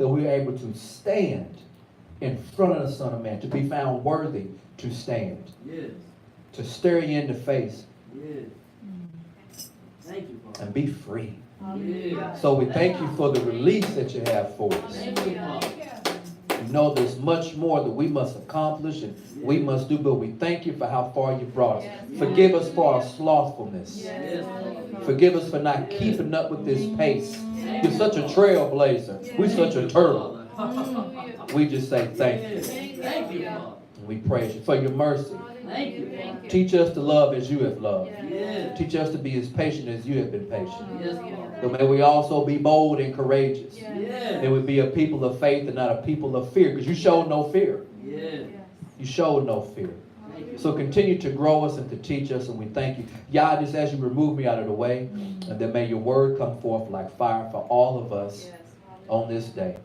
that we are able to stand in front of the Son of Man, to be found worthy to stand. Yes. To stare you in the face. Yes. Thank you, Father. And be free. Yes. So we thank you for the release that you have for us. Thank you, Father. We know there's much more that we must accomplish and we must do, but we thank you for how far you brought us. Forgive us for our slothfulness. Yes, Lord. Forgive us for not keeping up with this pace. You're such a trailblazer. We're such a turtle. We just say thank you. Thank you, Father. And we praise you for your mercy. Thank you, Father. Teach us to love as you have loved. Yes. Teach us to be as patient as you have been patient. Yes, Lord. But may we also be bold and courageous. Yes. May we be a people of faith and not a people of fear, because you showed no fear. Yes. You showed no fear. Thank you. So continue to grow us and to teach us, and we thank you. Yah, just as you remove me out of the way, and then may your word come forth like fire for all of us on this day.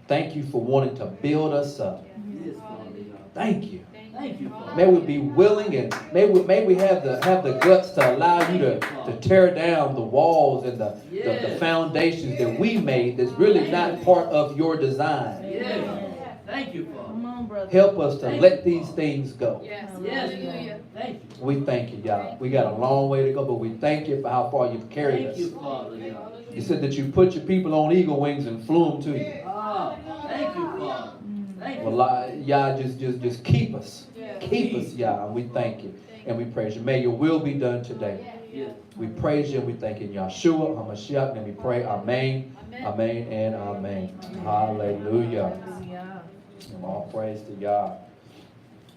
Thank you for wanting to build us up. Yes, Father. Thank you. Thank you, Father. May we be willing, and may we have the guts to allow you to tear down the walls and the foundations that we made that's really not part of your design. Yes. Thank you, Father. Come on, brother. Help us to let these things go. Yes, Lord. Thank you. We thank you, Yah. We got a long way to go, but we thank you for how far you've carried Thank you, us. Father. God. You said that you put your people on eagle wings and flew them to you. Ah, thank you, Father. Thank you. Well, Yah, just keep us. Keep us, Yah, and we thank you. And we praise you. May your will be done today. Yes. We praise you and we thank you in Yahshua, HaMashiach, and we pray, Amen, Amen, and Amen. Hallelujah. And all praise to Yah.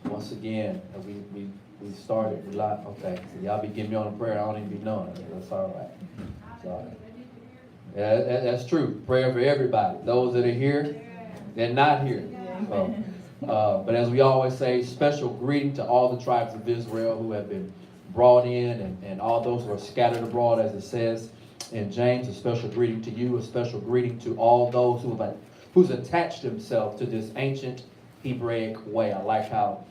Once again, we started, okay, so y'all be giving me on a prayer, I don't even be knowing it. That's all right. It's all right. Yeah, that's true. Prayer for everybody. Those that are here, they're not here. So, but as we always say, special greeting to all the tribes of Israel who have been brought in and all those who are scattered abroad, as it says in James. A special greeting to you, a special greeting to all those who's attached themselves to this ancient Hebraic way. I like how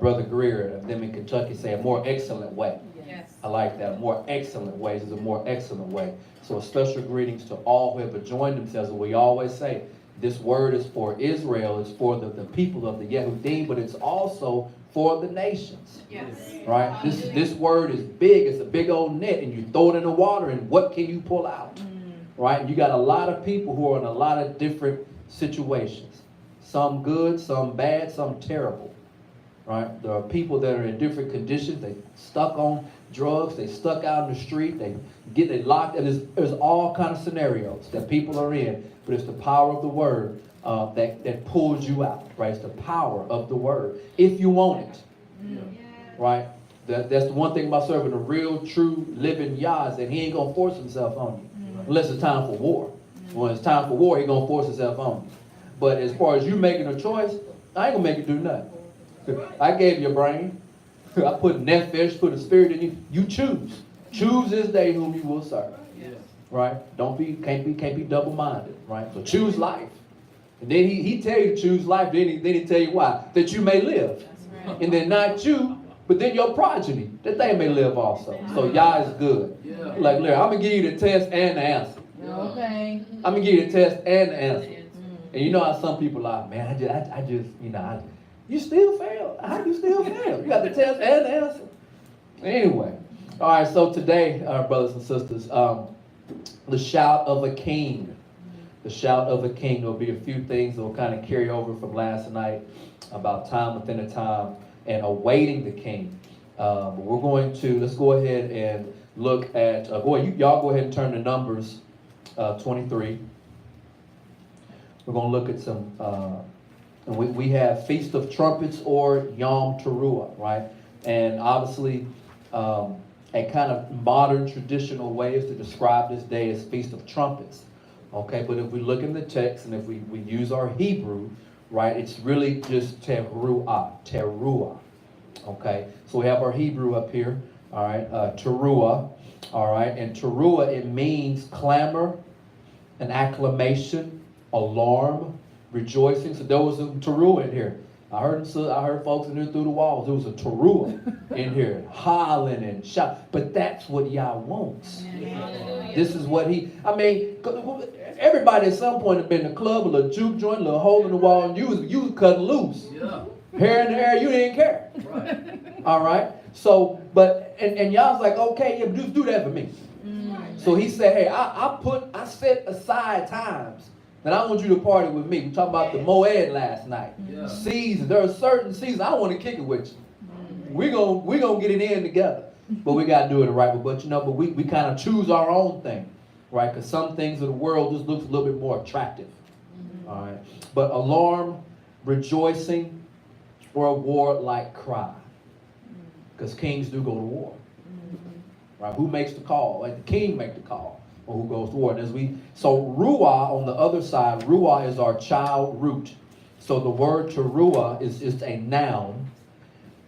Brother Greer of them in Kentucky say a more excellent way. Yes. I like that. A more excellent way is a more excellent way. So a special greetings to all who have joined themselves. And we always say this word is for Israel, it's for the people of the Yehudim, but it's also for the nations. Yes. Right? This word is big. It's a big old net, and you throw it in the water, and what can you pull out? Right? You got a lot of people who are in a lot of different situations. Some good, some bad, some terrible. Right? There are people that are in different conditions. They stuck on drugs. They stuck out in the street. They locked. And there's all kind of scenarios that people are in. But it's the power of the word that pulls you out. Right? It's the power of the word. If you want it. Right? That's the one thing about serving a real, true, living Yah is that he ain't going to force himself on you. Unless it's time for war. When it's time for war, he's going to force himself on you. But as far as you making a choice, I ain't going to make you do nothing. I gave you a brain. I put nefesh, put a spirit in you. You choose. Choose this day whom you will serve. Yes. Right? Can't be double-minded. Right? So choose life. And then he tell you to choose life. Then he tell you why. That you may live. Right. And then not you, but then your progeny, that they may live also. So Yah is good. Yeah. Like, Larry, I'm going to give you the test and the answer. Okay. I'm going to give you the test and the answer. And you know how some people are, man, I just, you still fail. How do you still fail? You got the test and the answer. Anyway. All right, so today, our brothers and sisters, the shout of a king. The shout of a king. There'll be a few things that will kind of carry over from last night about time within a time and awaiting the king. We're going to, let's go ahead and look at, y'all go ahead and turn to Numbers 23. We're going to look at some, and we have Feast of Trumpets or Yom Teruah, right? And obviously, a kind of modern traditional way is to describe this day as Feast of Trumpets. Okay, but if we look in the text and if we use our Hebrew, right, it's really just Teruah. Okay, so we have our Hebrew up here, all right, Teruah, all right, and Teruah, it means clamor, an acclamation, alarm, rejoicing. So there was a Teruah in here. I heard folks in there through the walls. There was a Teruah in here, hollering and shouting. But that's what Yah wants. Hallelujah. This is what he, Everybody at some point have been in the club, a little juke joint, a little hole in the wall, and you was cutting loose. Yeah. Hair in the air, you didn't care. Right. All right. So, but and y'all's like, okay, yeah, but just do that for me. So he said, hey, I set aside times that I want you to party with me. We talked about the Moed last night. Yeah. Seasons. There are certain seasons I want to kick it with you. We're gonna get it in together. But we gotta do it right. But you know, but we kind of choose our own thing, right? Because some things of the world just looks a little bit more attractive. All right. But alarm, rejoicing, or a war-like cry. Because kings do go to war. Right? Who makes the call? Like the king make the call, or who goes to war? And so Ruah on the other side, Ruah is our child root. So the word Teruah is a noun,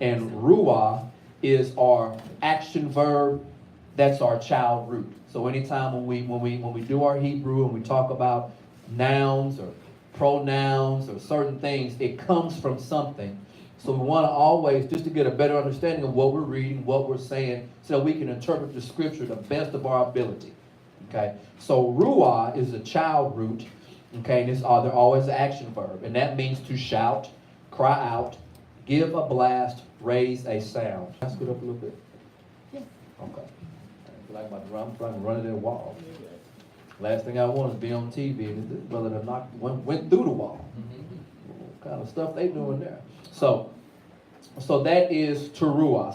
and Ruah is our action verb. That's our child root. So anytime when we do our Hebrew and we talk about nouns or pronouns or certain things, it comes from something. So we want to always, just to get a better understanding of what we're reading, what we're saying, so that we can interpret the scripture the best of our ability. Okay? So Ruah is a child root. Okay? And they're always an action verb. And that means to shout, cry out, give a blast, raise a sound. Can I scoot up a little bit? Yeah. Okay. I feel like I'm trying to run into the wall. Last thing I want is to be on TV and this brother that went through the wall. What kind of stuff they doing there? So that is Teruah.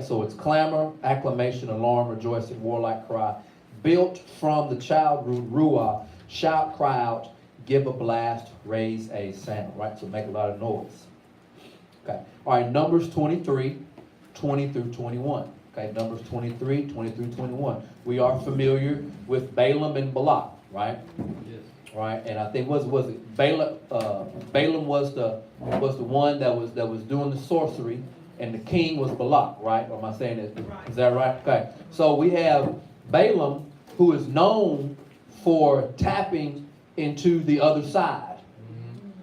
So it's clamor, acclamation, alarm, rejoicing, warlike cry, built from the child root Ruah, shout, cry out, give a blast, raise a sound, right? So make a lot of noise. Okay. All right, Numbers 23, 20 through 21. Okay, Numbers 23, 20 through 21. We are familiar with Balaam and Balak, right? Yes. Right, and I think was it Balaam? Balaam was the one that was doing the sorcery, and the king was Balak, right? Or am I saying this? Is that right? Okay. So we have Balaam, who is known for tapping into the other side.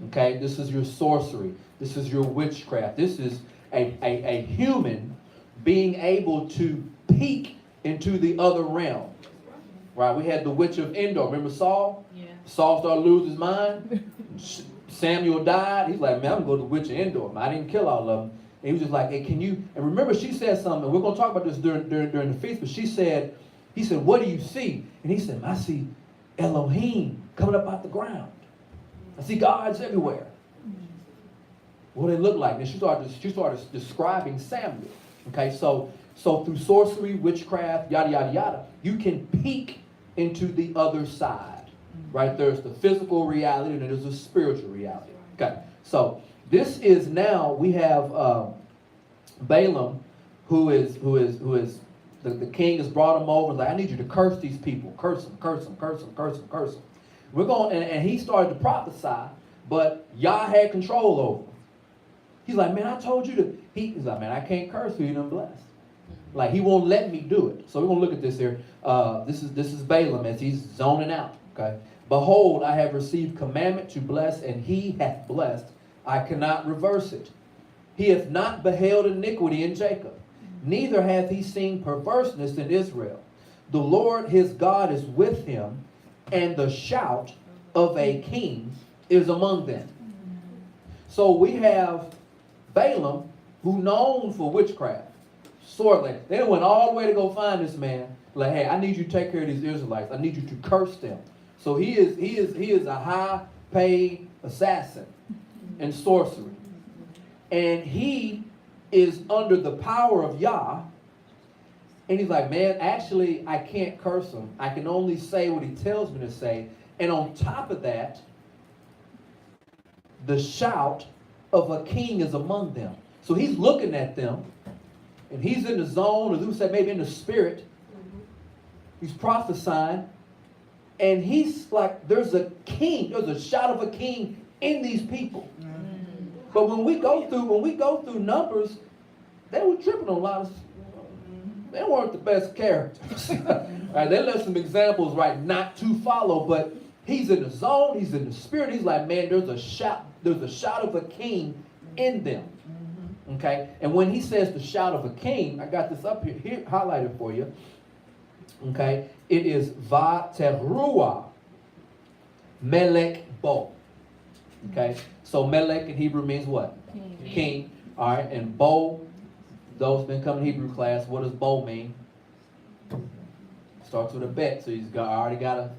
Okay, this is your sorcery. This is your witchcraft. This is a human being able to peek into the other realm. Right? We had the witch of Endor. Remember Saul? Yeah. Saul started to lose his mind. Samuel died. He's like, man, I'm going to go to the witch of Endor. I didn't kill all of them. And he was just like, hey, can you? And remember, she said something. And we're going to talk about this during the feast. But he said, what do you see? And he said, I see Elohim coming up out the ground. I see gods everywhere. What do they look like? And she started describing Samuel. Okay, so through sorcery, witchcraft, yada, yada, yada, you can peek into the other side, right? There's the physical reality and there's a spiritual reality. Okay, so this is now, we have Balaam, who is the king has brought him over, like, I need you to curse these people, curse them. We're going, and he started to prophesy, but Yah had control over him. He's like, man, I told you to, he's like, man, I can't curse who you done blessed. Like, he won't let me do it. So we're going to look at this here. This is Balaam as he's zoning out. Okay. Behold, I have received commandment to bless, and he hath blessed. I cannot reverse it. He hath not beheld iniquity in Jacob, neither hath he seen perverseness in Israel. The Lord his God is with him, and the shout of a king is among them. So we have Balaam, who known for witchcraft. Sword. They went all the way to go find this man. Like, hey, I need you to take care of these Israelites. I need you to curse them. So he is a high-paid assassin in sorcery, and he is under the power of Yah. And he's like, man, actually, I can't curse him. I can only say what he tells me to say. And on top of that, the shout of a king is among them. So he's looking at them. And he's in the zone, or who said maybe in the spirit. He's prophesying. And he's like, there's a king, there's a shout of a king in these people. But when we go through Numbers, they were tripping on a lot of, they weren't the best characters. Right, they left some examples, right, not to follow, but he's in the zone, he's in the spirit. He's like, man, there's a shout of a king in them. Okay, and when he says the shout of a king, I got this up here highlighted for you. Okay, it is va teruah. Melech Bo. Okay, so Melech in Hebrew means what? King. All right, and Bo, those been coming Hebrew class, what does Bo mean? Starts with a bet, so already got a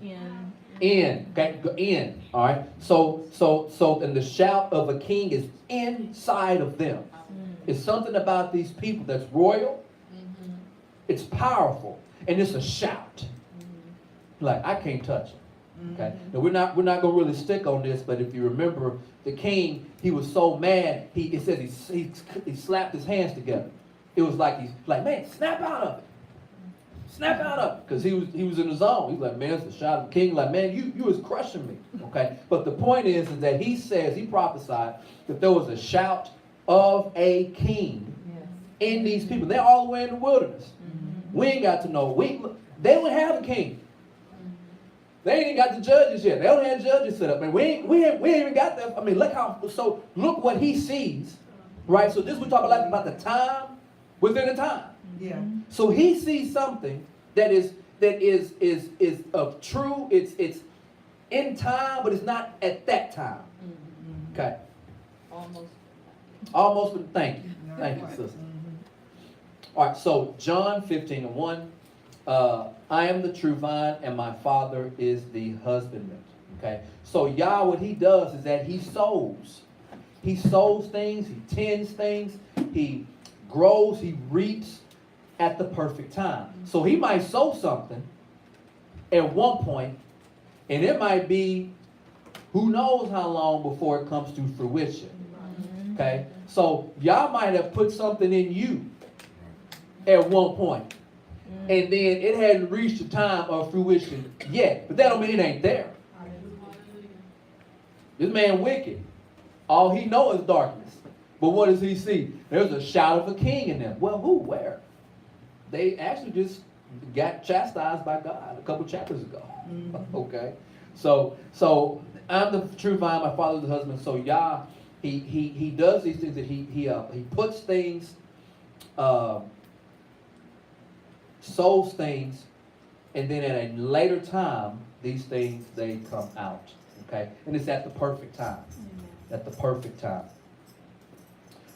in. Okay, in. All right. So, and the shout of a king is inside of them. It's something about these people that's royal. It's powerful, and it's a shout. Like, I can't touch him. Okay. Now we're not gonna really stick on this, but if you remember, the king, he was so mad. It says he slapped his hands together. It was like he's like, man, snap out of it. Snap out of it. Because he was in the zone. He was like, man, it's the shout of the king. Like, man, you was crushing me. Okay. But the point is that he prophesied that there was a shout of a king in these people. They're all the way in the wilderness. We ain't got to know. They don't have a king. They ain't even got the judges yet. They don't have judges set up. Man, we ain't even got that. I mean, look what he sees, right? So this we talk about the time within the time. Yeah. So he sees something that is of true. It's in time, but it's not at that time. Okay. Almost. Thank you, sister. All right. So John 15:1. I am the true vine, and my Father is the husbandman. Okay. So Yah, what he does is that he sows. He sows things. He tends things. He grows. He reaps at the perfect time. So he might sow something at one point, and it might be who knows how long before it comes to fruition. Okay? So y'all might have put something in you at one point, and then it hadn't reached the time of fruition yet. But that don't mean it ain't there. This man wicked. All he knows is darkness. But what does he see? There's a shout of a king in them. Well, who? Where? They actually just got chastised by God a couple chapters ago. Okay, so I'm the true vine, my Father is the husband. So Yah, he does these things that he puts things, sows things, and then at a later time these things they come out. Okay, and it's at the perfect time. At the perfect time.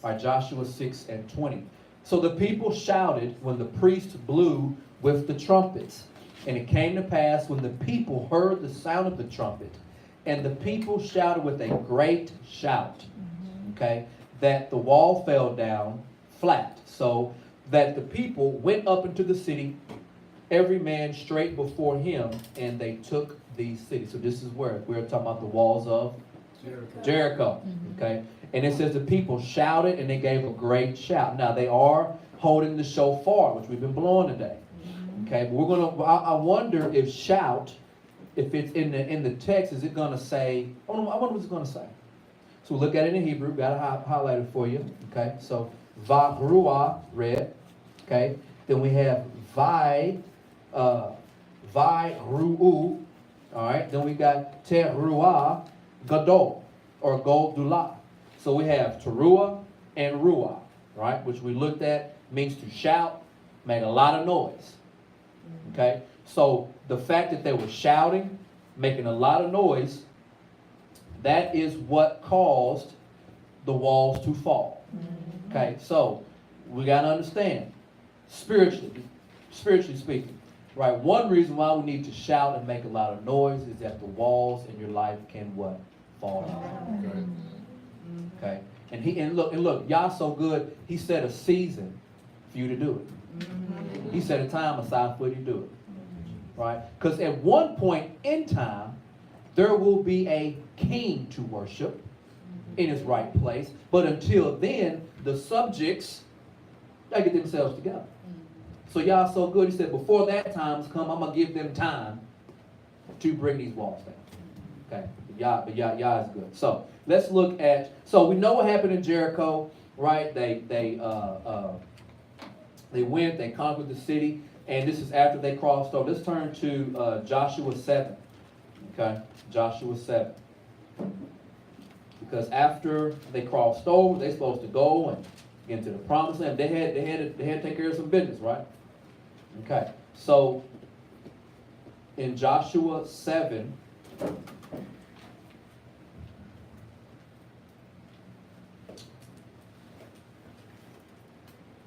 All right, Joshua 6:20. So the people shouted when the priest blew with the trumpets. And it came to pass when the people heard the sound of the trumpet, and the people shouted with a great shout, okay, that the wall fell down flat, so that the people went up into the city, every man straight before him, and they took the city. So this is where we're talking about the walls of Jericho. Okay, and it says the people shouted and they gave a great shout. Now they are holding the shofar, which we've been blowing today. Okay, but I wonder if shout, if it's in the text, is it gonna say? I wonder what it's gonna say. So we'll look at it in Hebrew. Got it highlighted for you. Okay, so va'ruah, red. Okay, then we have ru'u. All right, then we got teruah gadol, or goldulah. So we have teruah and ruah, right, which we looked at, means to shout, make a lot of noise. Okay, so the fact that they were shouting, making a lot of noise, that is what caused the walls to fall. Okay, so we got to understand, spiritually speaking, right? One reason why we need to shout and make a lot of noise is that the walls in your life can what? Fall down. Okay, and look, Yah so good. He set a season for you to do it. He set a time aside for you to do it. Right? Because at one point in time, there will be a king to worship in his right place. But until then, the subjects, they get themselves together. So Yah so good. He said, before that time's come, I'm going to give them time to bring these walls down. Okay? But Yah is good. So let's look at, so we know what happened in Jericho, right? They went, they conquered the city, and this is after they crossed over. Let's turn to Joshua 7. Okay, Joshua 7. Because after they crossed over, they're supposed to go and get into the promised land. They had to take care of some business, right? Okay, so in Joshua 7,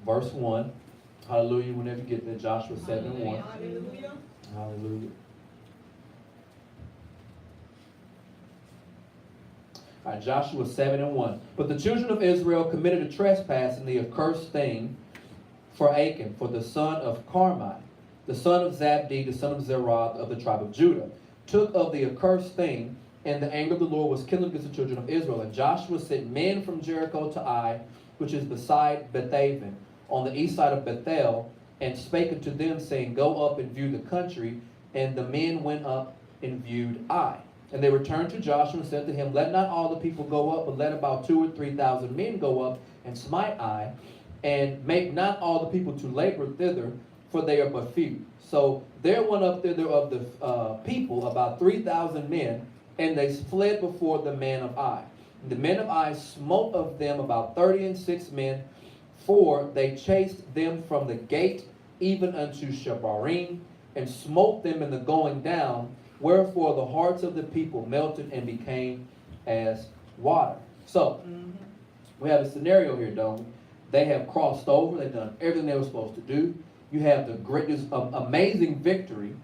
verse 1. Hallelujah, whenever you get there, Joshua 7 and 1. Hallelujah. Hallelujah. All right, Joshua 7 and 1. But the children of Israel committed a trespass in the accursed thing for Achan, for the son of Carmi, the son of Zabdi, the son of Zerah of the tribe of Judah, took of the accursed thing, and the anger of the Lord was kindled against the children of Israel. And Joshua sent men from Jericho to Ai, which is beside Bethaven, on the east side of Bethel, and spake unto them, saying, Go up and view the country. And the men went up and viewed Ai. And they returned to Joshua and said to him, Let not all the people go up, but let about 2,000 or 3,000 men go up and smite Ai, and make not all the people to labor thither, for they are but few. So there went up thither of the people about 3,000 men, and they fled before the men of Ai. And the men of Ai smote of them about 36 men, for they chased them from the gate even unto Shebarim, and smote them in the going down. Wherefore the hearts of the people melted and became as water. So, we have a scenario here, don't we? They have crossed over. They've done everything they were supposed to do. You have the greatest, amazing victory,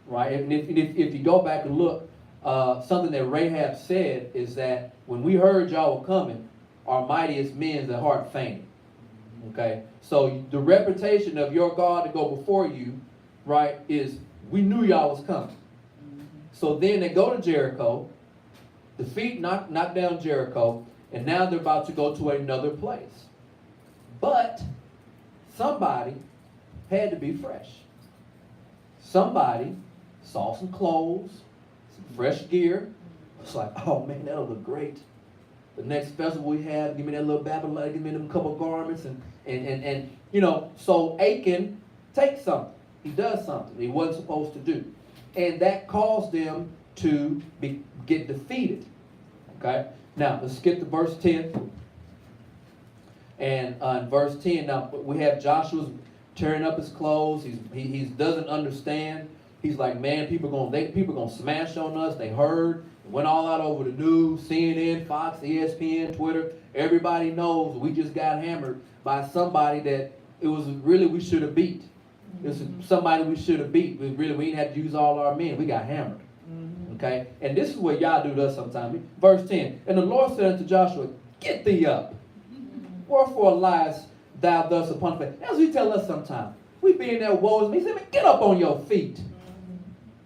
right? And if you go back and look, something that Rahab said is that when we heard y'all were coming, our mightiest men, their heart fainted. Okay? So the reputation of your God to go before you, right, is we knew y'all was coming. So then they go to Jericho, defeat, knock down Jericho, and now they're about to go to another place. But somebody had to be fresh. Somebody saw some clothes, some fresh gear. It's like, oh man, that'll look great. The next festival we have, give me that little Babylon, give me them couple garments, and you know, so Achan takes something. He does something he wasn't supposed to do. And that caused them to get defeated. Okay? Now, let's skip to verse 10. And in verse 10, now we have Joshua's tearing up his clothes. He doesn't understand. He's like, man, people gonna smash on us. They heard. It went all out over the news, CNN, Fox, ESPN, Twitter. Everybody knows we just got hammered by somebody that it was really we should have beat. It was somebody we should have beat. We didn't have to use all our men. We got hammered. Okay? And this is what y'all do to us sometimes. Verse 10. And the Lord said unto Joshua, Get thee up. Wherefore liest thou thus upon the face? That's what he tell us sometimes. We be in there woes me. He said, man, get up on your feet.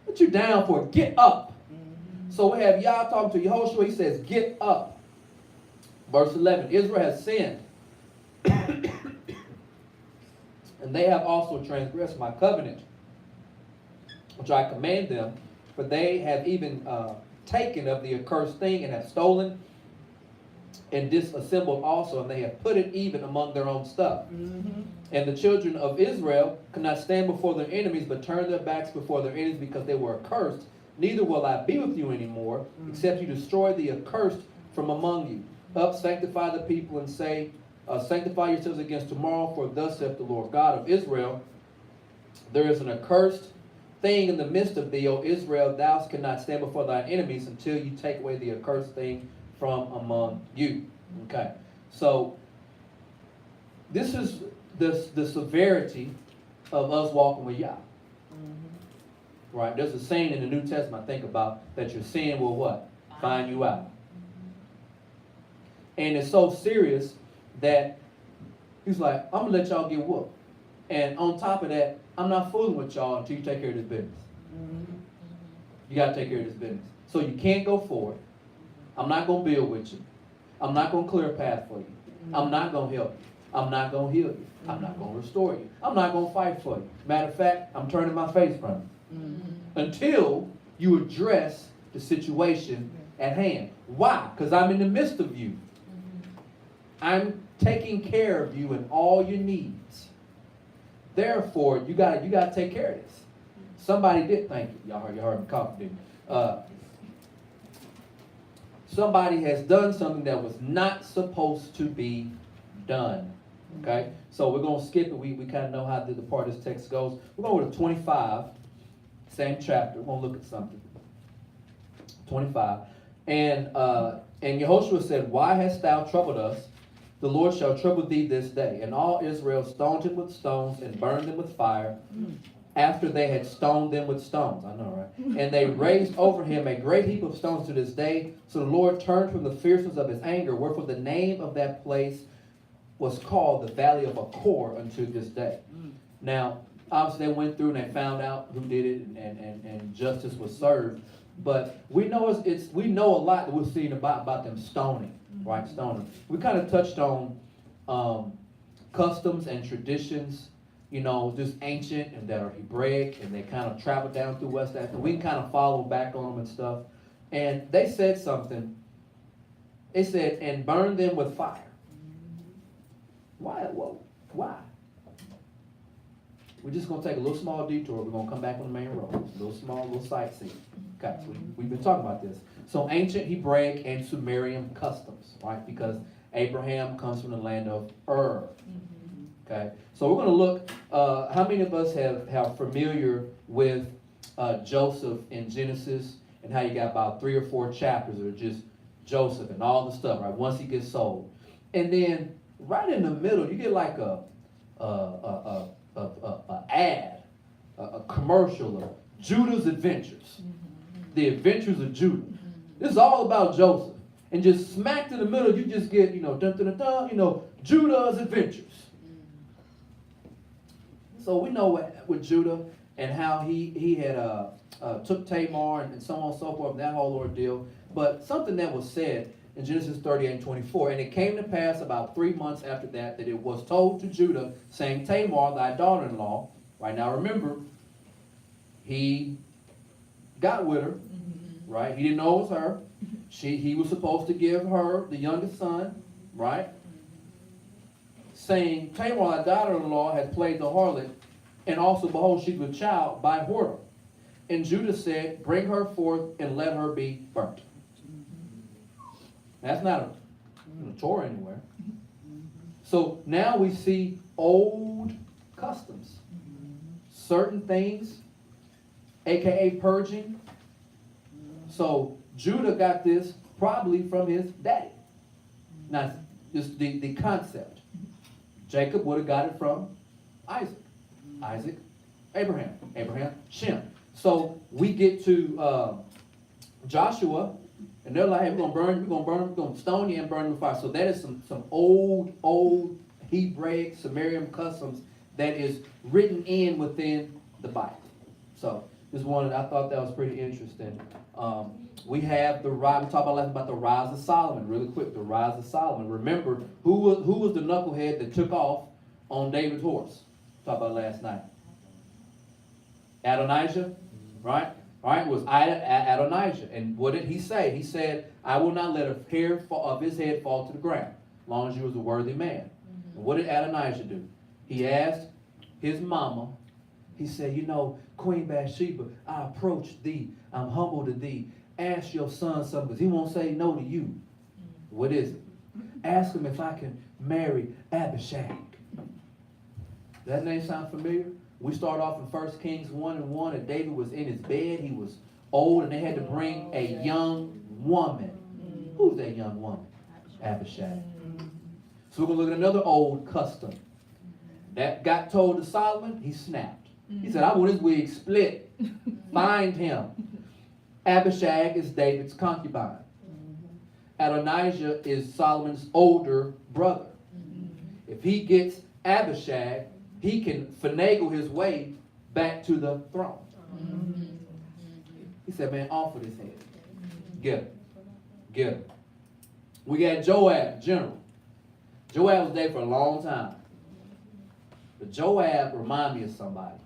What you down for? Get up. So we have Yah talking to Yehoshua. He says, get up. Verse 11. Israel has sinned. And they have also transgressed my covenant, which I command them, for they have even taken of the accursed thing and have stolen and disassembled also, and they have put it even among their own stuff. And the children of Israel could not stand before their enemies, but turned their backs before their enemies because they were accursed. Neither will I be with you anymore, except you destroy the accursed from among you. Up, sanctify the people, and say, sanctify yourselves against tomorrow, for thus saith the Lord God of Israel, there is an accursed thing in the midst of thee, O Israel, thou cannot stand before thine enemies until you take away the accursed thing from among you. Okay, so this is the severity of us walking with Yah. Right? There's a saying in the New Testament I think about that your sin will what? Find you out. And it's so serious that he's like, I'm going to let y'all get whooped. And on top of that, I'm not fooling with y'all until you take care of this business. You got to take care of this business. So you can't go forward. I'm not going to build with you. I'm not going to clear a path for you. I'm not going to help you. I'm not going to heal you. I'm not going to restore you. I'm not going to fight for you. Matter of fact, I'm turning my face from you. Until you address the situation at hand. Why? Because I'm in the midst of you. I'm taking care of you and all your needs. Therefore, you gotta take care of this. Somebody did, thank you. Y'all heard me cough, didn't you? Somebody has done something that was not supposed to be done. Okay? So we're going to skip it. We kind of know how the part of this text goes. We're going to go to 25, same chapter. We're going to look at something. 25. And Yehoshua said, Why hast thou troubled us, the Lord shall trouble thee this day. And all Israel stoned him with stones and burned them with fire, after they had stoned them with stones. I know, right? And they raised over him a great heap of stones to this day. So the Lord turned from the fierceness of his anger, wherefore the name of that place was called the Valley of Achor unto this day. Now, obviously they went through and they found out who did it, and justice was served. But we know we know a lot that we're seeing about them stoning, right? Stoning. We kind of touched on customs and traditions, you know, just ancient and that are Hebraic, and they kind of traveled down through West Africa. We can kind of follow back on them and stuff. And they said something. They said, and burn them with fire. Why? Whoa, why? We're just going to take a little small detour. We're going to come back on the main road. A little sightseeing. Okay, so we've been talking about this. So ancient Hebraic and Sumerian customs, right? Because Abraham comes from the land of Ur. Okay, so we're going to look, how many of us have familiar with Joseph in Genesis, and how you got about 3 or 4 chapters that are just Joseph and all the stuff, right? Once he gets sold. And then right in the middle, you get like a ad, a commercial of Judah's Adventures. The Adventures of Judah. This is all about Joseph. And just smacked in the middle, you just get, dun, dun, dun, dun, Judah's Adventures. So we know with Judah and how he had took Tamar and so on and so forth, and that whole ordeal. But something that was said in Genesis 38:24, and it came to pass about 3 months after that it was told to Judah, saying, Tamar, thy daughter-in-law. Right now, remember, he got with her, right? He didn't know it was her. He was supposed to give her the youngest son, right? Saying, Tamar, thy daughter-in-law, has played the harlot, and also, behold, she was with child by whoredom. And Judah said, bring her forth and let her be burnt. That's not a Torah anywhere. So now we see old customs. Certain things, aka purging. So Judah got this probably from his daddy. Now, just the concept. Jacob would have got it from Isaac. Isaac, Abraham. Abraham, Shem. So we get to Joshua, and they're like, hey, we're going to stone you and burn you with fire. So that is some old Hebraic, Sumerian customs that is written in within the Bible. So this one, I thought that was pretty interesting. We have we talked about the rise of Solomon, really quick, the rise of Solomon. Remember, who was the knucklehead that took off on David's horse? Talked about last night. Adonijah, right? All right, was Adonijah. And what did he say? He said, I will not let a hair of his head fall to the ground, as long as you was a worthy man. And what did Adonijah do? He asked his mama, he said, Queen Bathsheba, I approach thee. I'm humble to thee. Ask your son something, because he won't say no to you. What is it? Ask him if I can marry Abishag. Does that name sound familiar? We start off in 1 Kings 1:1, and David was in his bed. He was old, and they had to bring a young woman. Who's that young woman? Abishag. So we're going to look at another old custom. That got told to Solomon, he snapped. He said, I want his wig split. Find him. Abishag is David's concubine. Adonijah is Solomon's older brother. If he gets Abishag, he can finagle his way back to the throne. He said, man, off with his head. Get him. Get him. We got Joab, general. Joab was there for a long time. But Joab remind me of somebody.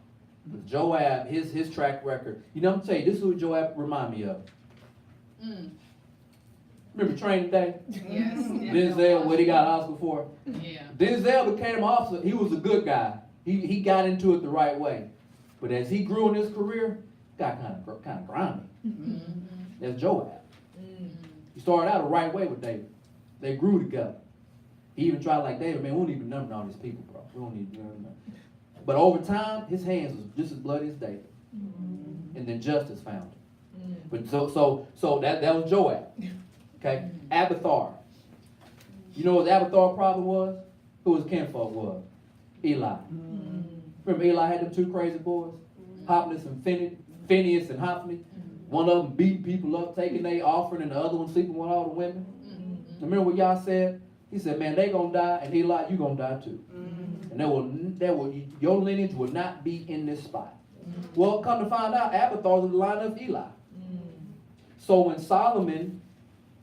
But Joab, his track record. I'm going to tell you, this is who Joab remind me of. Remember Training Day? Yes. Denzel, what he got an Oscar for? Yeah. Denzel became an officer. He was a good guy. He got into it the right way. But as he grew in his career, got kind of grimy. That's Joab. He started out the right way with David. They grew together. He even tried like David, man, we don't even number all these people, bro. We don't need to number. But over time, his hands was just as bloody as David. And then justice found him. But so that was Joab. Okay? Abiathar. You know what the Abathar problem was? Who his kinfolk was? Eli. Remember Eli had them two crazy boys? Hophni and Phineas and Hophni. One of them beating people up, taking their offering, and the other one sleeping with all the women. Remember what y'all said? He said, man, they gonna die, and Eli, you gonna die too. And your lineage will not be in this spot. Well, come to find out, Abathar was the line of Eli. So when Solomon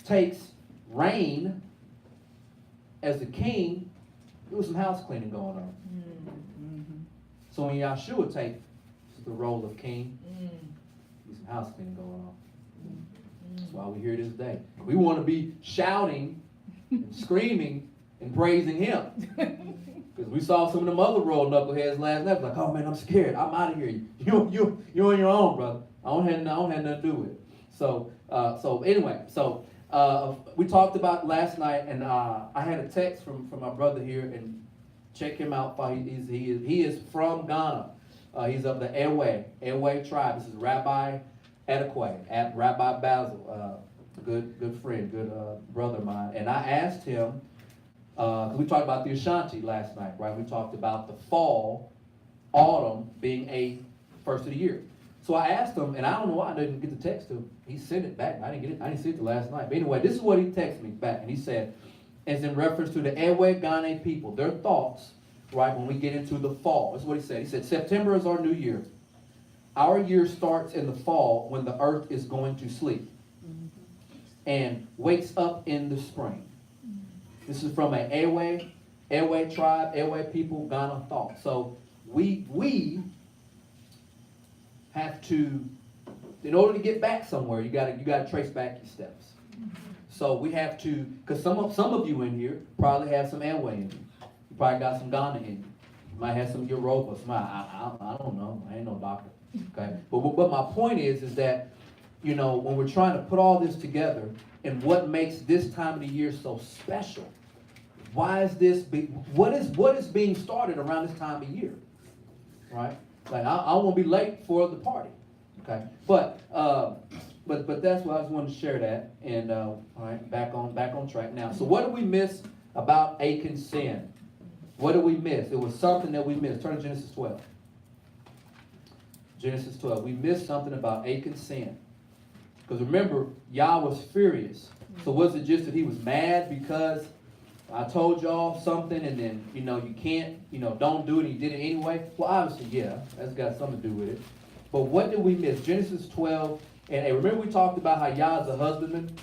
takes reign as the king, there was some house cleaning going on. So when Yahshua takes the role of king, there's some house cleaning going on. That's why we're here this day. We want to be shouting and screaming and praising him. Because we saw some of them other roll knuckleheads last night. Like, oh man, I'm scared. I'm out of here. You're on your own, brother. I don't have nothing to do with it. So anyway, we talked about last night, and I had a text from my brother here, and check him out. He is from Ghana. He's of the Ewe tribe. This is Rabbi Adequate, Rabbi Basil, good friend, good brother of mine. And I asked him, because we talked about the Ashanti last night, right? We talked about the fall, autumn being a first of the year. So I asked him, and I don't know why I didn't get the text to him. He sent it back. I didn't see it till last night. But anyway, this is what he texted me back, and he said, it's in reference to the Ewe Ghana people, their thoughts, right, when we get into the fall. This is what he said. He said, September is our new year. Our year starts in the fall when the earth is going to sleep and wakes up in the spring. This is from an Ewe tribe, Ewe people, Ghana thought. So we have to, in order to get back somewhere, you gotta trace back your steps. So we have to, because some of you in here probably have some Ewe in you. You probably got some Ghana in you. You might have some Yoruba, some I don't know. I ain't no doctor. Okay, but my point is that, you know, when we're trying to put all this together, and what makes this time of the year so special, why is this? What is being started around this time of year, right? Like I won't be late for the party, okay? But that's why I just wanted to share that, and all right, back on track now. So what did we miss about Achan's sin? What did we miss? It was something that we missed. Turn to Genesis 12. Genesis 12. We missed something about Achan's sin. Because remember, Yah was furious. So was it just that he was mad because I told y'all something and then, you can't, don't do it and you did it anyway? Well, obviously, yeah, that's got something to do with it. But what did we miss? Genesis 12. And remember we talked about how Yah is a husbandman?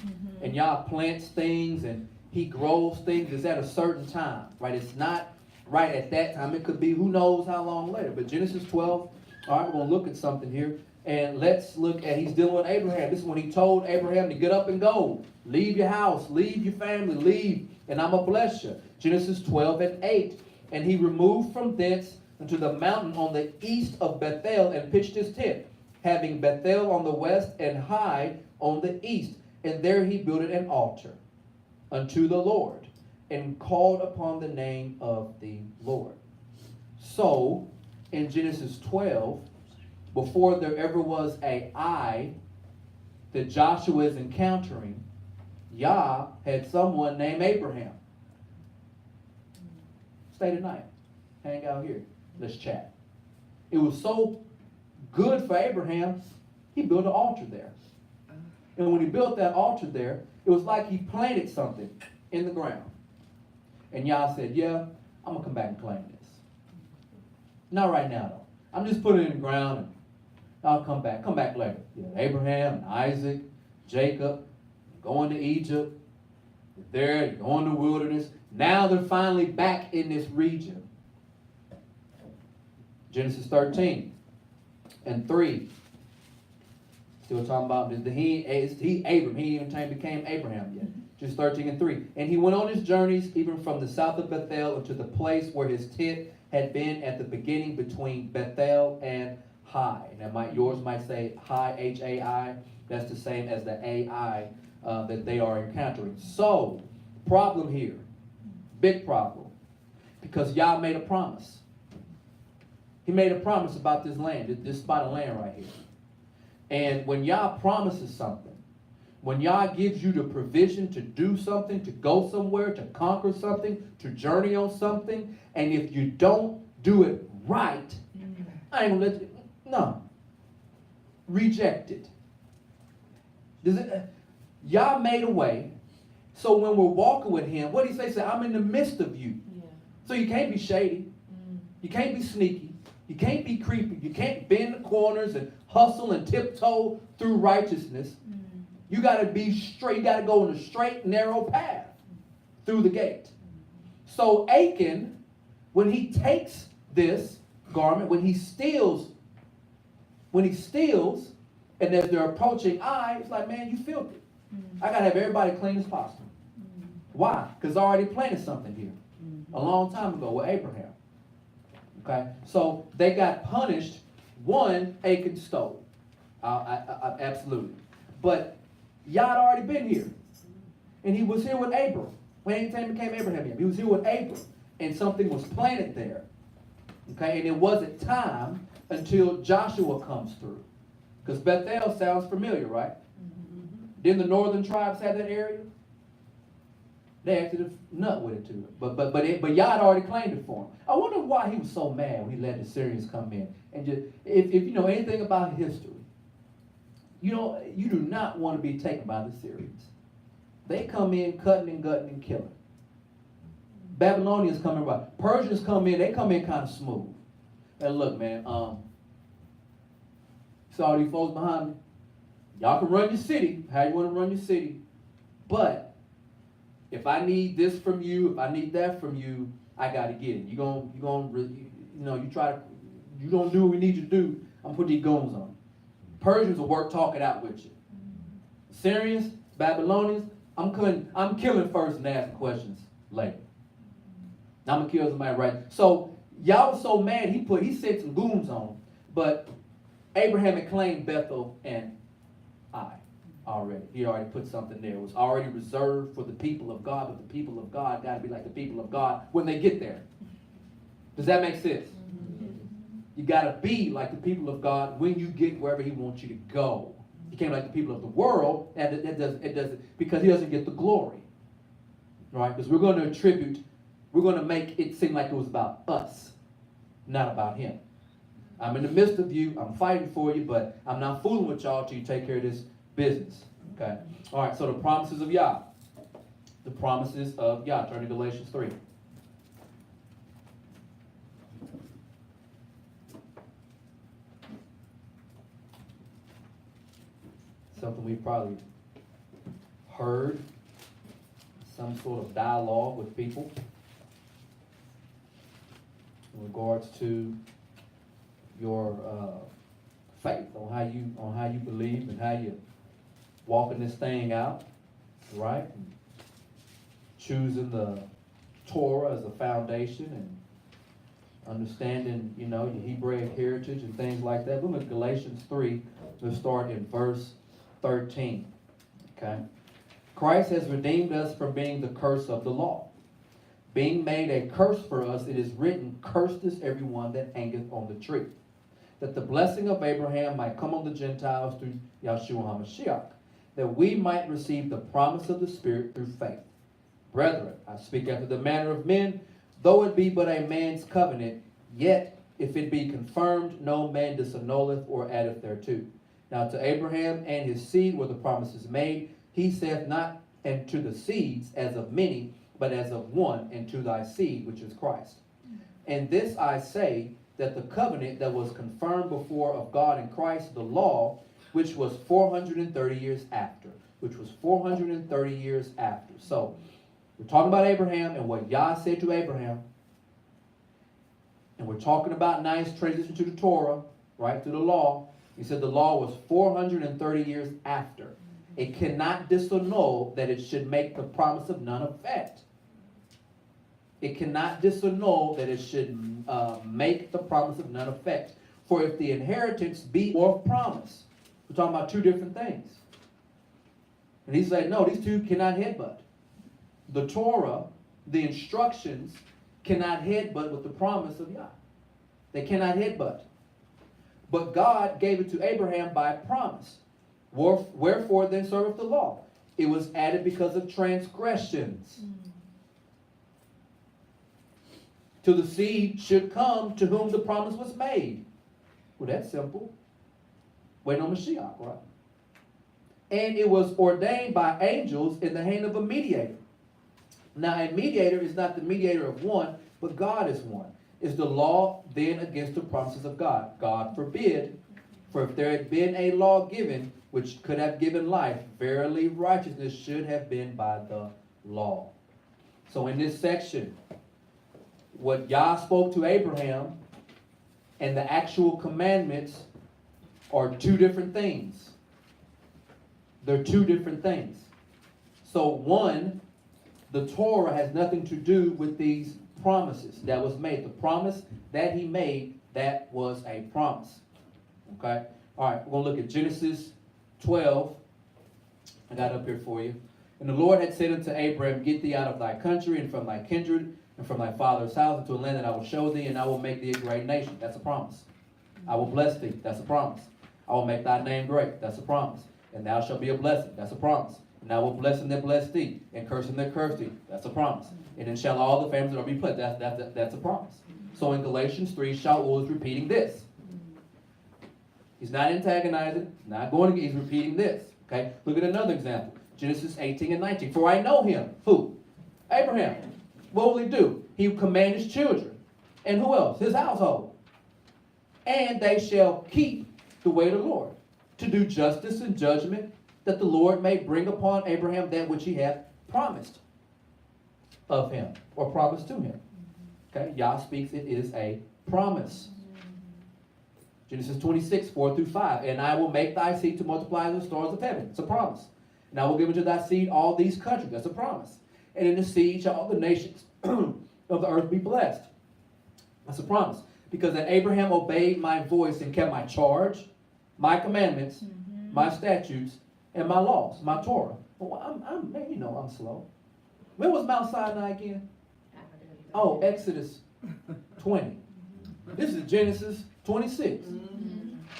And Yah plants things and he grows things. It's at a certain time, right? It's not right at that time. It could be who knows how long later. But Genesis 12, all right, we're going to look at something here. And let's look at, he's dealing with Abraham. This is when he told Abraham to get up and go. Leave your house, leave your family, leave, and I'm going to bless you. Genesis 12 and 8. And he removed from thence unto the mountain on the east of Bethel and pitched his tent, having Bethel on the west and Hai on the east. And there he builded an altar unto the Lord and called upon the name of the Lord. So, in Genesis 12, before there ever was an I that Joshua is encountering, Yah had someone named Abraham. Stay tonight. Hang out here. Let's chat. It was so good for Abraham, he built an altar there. And when he built that altar there, it was like he planted something in the ground. And Yah said, yeah, I'm going to come back and claim this. Not right now, though. I'm just putting it in the ground and I'll come back. Come back later. Yeah, Abraham and Isaac, Jacob, going to Egypt. They're there, going to the wilderness. Now they're finally back in this region. Genesis 13 and 3. Still talking about Abram. He ain't even became Abraham yet. Genesis 13 and 3. And he went on his journeys even from the south of Bethel unto the place where his tent had been at the beginning between Bethel and Hai. Now yours might say Hai, H-A-I. That's the same as the A-I that they are encountering. So, problem here. Big problem. Because Yah made a promise. He made a promise about this land, this spot of land right here. And when Yah promises something, When Yah gives you the provision to do something, to go somewhere, to conquer something, to journey on something, and if you don't do it right, I ain't gonna let you, no. Reject it. Yah made a way, so when we're walking with him, what did he say? He said, I'm in the midst of you. Yeah. So you can't be shady. You can't be sneaky. You can't be creepy. You can't bend the corners and hustle and tiptoe through righteousness. You got to be straight. You got to go in a straight, narrow path through the gate. So Achan, when he takes this garment, when he steals, and as they're approaching Ai, it's like, man, you filthy. I got to have everybody clean as possible. Why? Because I already planted something here a long time ago with Abraham. Okay? So they got punished. One, Achan stole. Absolutely. But Yah had already been here. And he was here with Abram. When anything became Abraham yet. He was here with Abram. And something was planted there. Okay? And it wasn't time until Joshua comes through. Because Bethel sounds familiar, right? Didn't the northern tribes have that area? They acted a nut with it too. But Yah had already claimed it for him. I wonder why he was so mad when he let the Syrians come in. And just, if you know anything about history, you do not want to be taken by the Syrians. They come in cutting and gutting and killing. Babylonians come in right. Persians come in, they come in kind of smooth. And look, man, see all these folks behind me? Y'all can run your city, how you want to run your city. But if I need this from you, if I need that from you, I got to get it. You don't do what we need you to do, I'm going to put these guns on. Persians will work, talk it out with you. Syrians, Babylonians, I'm killing first and asking questions later. I'm going to kill somebody right. So y'all was so mad, he sent some goons on them. But Abraham had claimed Bethel and Ai already. He already put something there. It was already reserved for the people of God, but the people of God got to be like the people of God when they get there. Does that make sense? You got to be like the people of God when you get wherever he wants you to go. You can't be like the people of the world, and it doesn't, because he doesn't get the glory. Right? Because we're going to make it seem like it was about us, not about him. I'm in the midst of you, I'm fighting for you, but I'm not fooling with y'all till you take care of this business. Okay? All right, so the promises of Yah. The promises of Yah. Turn to Galatians 3. Something we've probably heard, some sort of dialogue with people in regards to your faith, on how you believe and how you walking this thing out, right? And choosing the Torah as a foundation and understanding, your Hebraic heritage and things like that. Look at Galatians 3. Let's start in verse 13. Okay? Christ has redeemed us from being the curse of the law. Being made a curse for us, it is written, cursed is everyone that hangeth on the tree, that the blessing of Abraham might come on the Gentiles through Yahshua HaMashiach, that we might receive the promise of the Spirit through faith. Brethren, I speak after the manner of men, though it be but a man's covenant, yet if it be confirmed, no man disannulleth or addeth thereto. Now to Abraham and his seed were the promises made. He saith not, and to the seeds as of many, but as of one, and to thy seed, which is Christ. And this I say, that the covenant that was confirmed before of God in Christ, the law, which was 430 years after. So, we're talking about Abraham and what Yah said to Abraham. And we're talking about nice transition to the Torah, right, to the law. He said the law was 430 years after. It cannot disannul that it should make the promise of none effect. It cannot disannul that it should make the promise of none effect. For if the inheritance be or promise, we're talking about two different things. And he said, no, these two cannot headbutt. The Torah, the instructions, cannot headbutt with the promise of Yah. They cannot headbutt. But God gave it to Abraham by promise. Wherefore then serveth the law? It was added because of transgressions. To the seed should come to whom the promise was made. Well, that's simple. Waiting on Mashiach, right? And it was ordained by angels in the hand of a mediator. Now, a mediator is not the mediator of one, but God is one. Is the law then against the promises of God? God forbid. For if there had been a law given, which could have given life, verily righteousness should have been by the law. So in this section, what Yah spoke to Abraham and the actual commandments are two different things. They're two different things. So one, the Torah has nothing to do with these promises that was made. The promise that he made, that was a promise. Okay? All right, we're going to look at Genesis 12. I got it up here for you. And the Lord had said unto Abraham, get thee out of thy country and from thy kindred and from thy father's house into a land that I will show thee, and I will make thee a great nation. That's a promise. I will bless thee. That's a promise. I will make thy name great. That's a promise. And thou shalt be a blessing. That's a promise. And I will bless them that bless thee, and curse them that curse thee. That's a promise. And then shall all the families that are be blessed. That's a promise. So in Galatians 3, Shaul is repeating this. He's not antagonizing, not going to, he's repeating this. Okay? Look at another example. Genesis 18 and 19. For I know him. Who? Abraham. What will he do? He will command his children. And who else? His household. And they shall keep the way of the Lord, to do justice and judgment, that the Lord may bring upon Abraham that which he hath promised of him, or promised to him. Okay? Yah speaks, it is a promise. Genesis 26, 4 through 5. And I will make thy seed to multiply as the stars of heaven. It's a promise. And I will give unto thy seed all these countries. That's a promise. And in the seed shall all the nations of the earth be blessed. That's a promise. Because that Abraham obeyed my voice and kept my charge, my commandments, my statutes, and my laws, my Torah. Well, I'm slow. When was Mount Sinai again? Oh, Exodus 20. This is Genesis 26.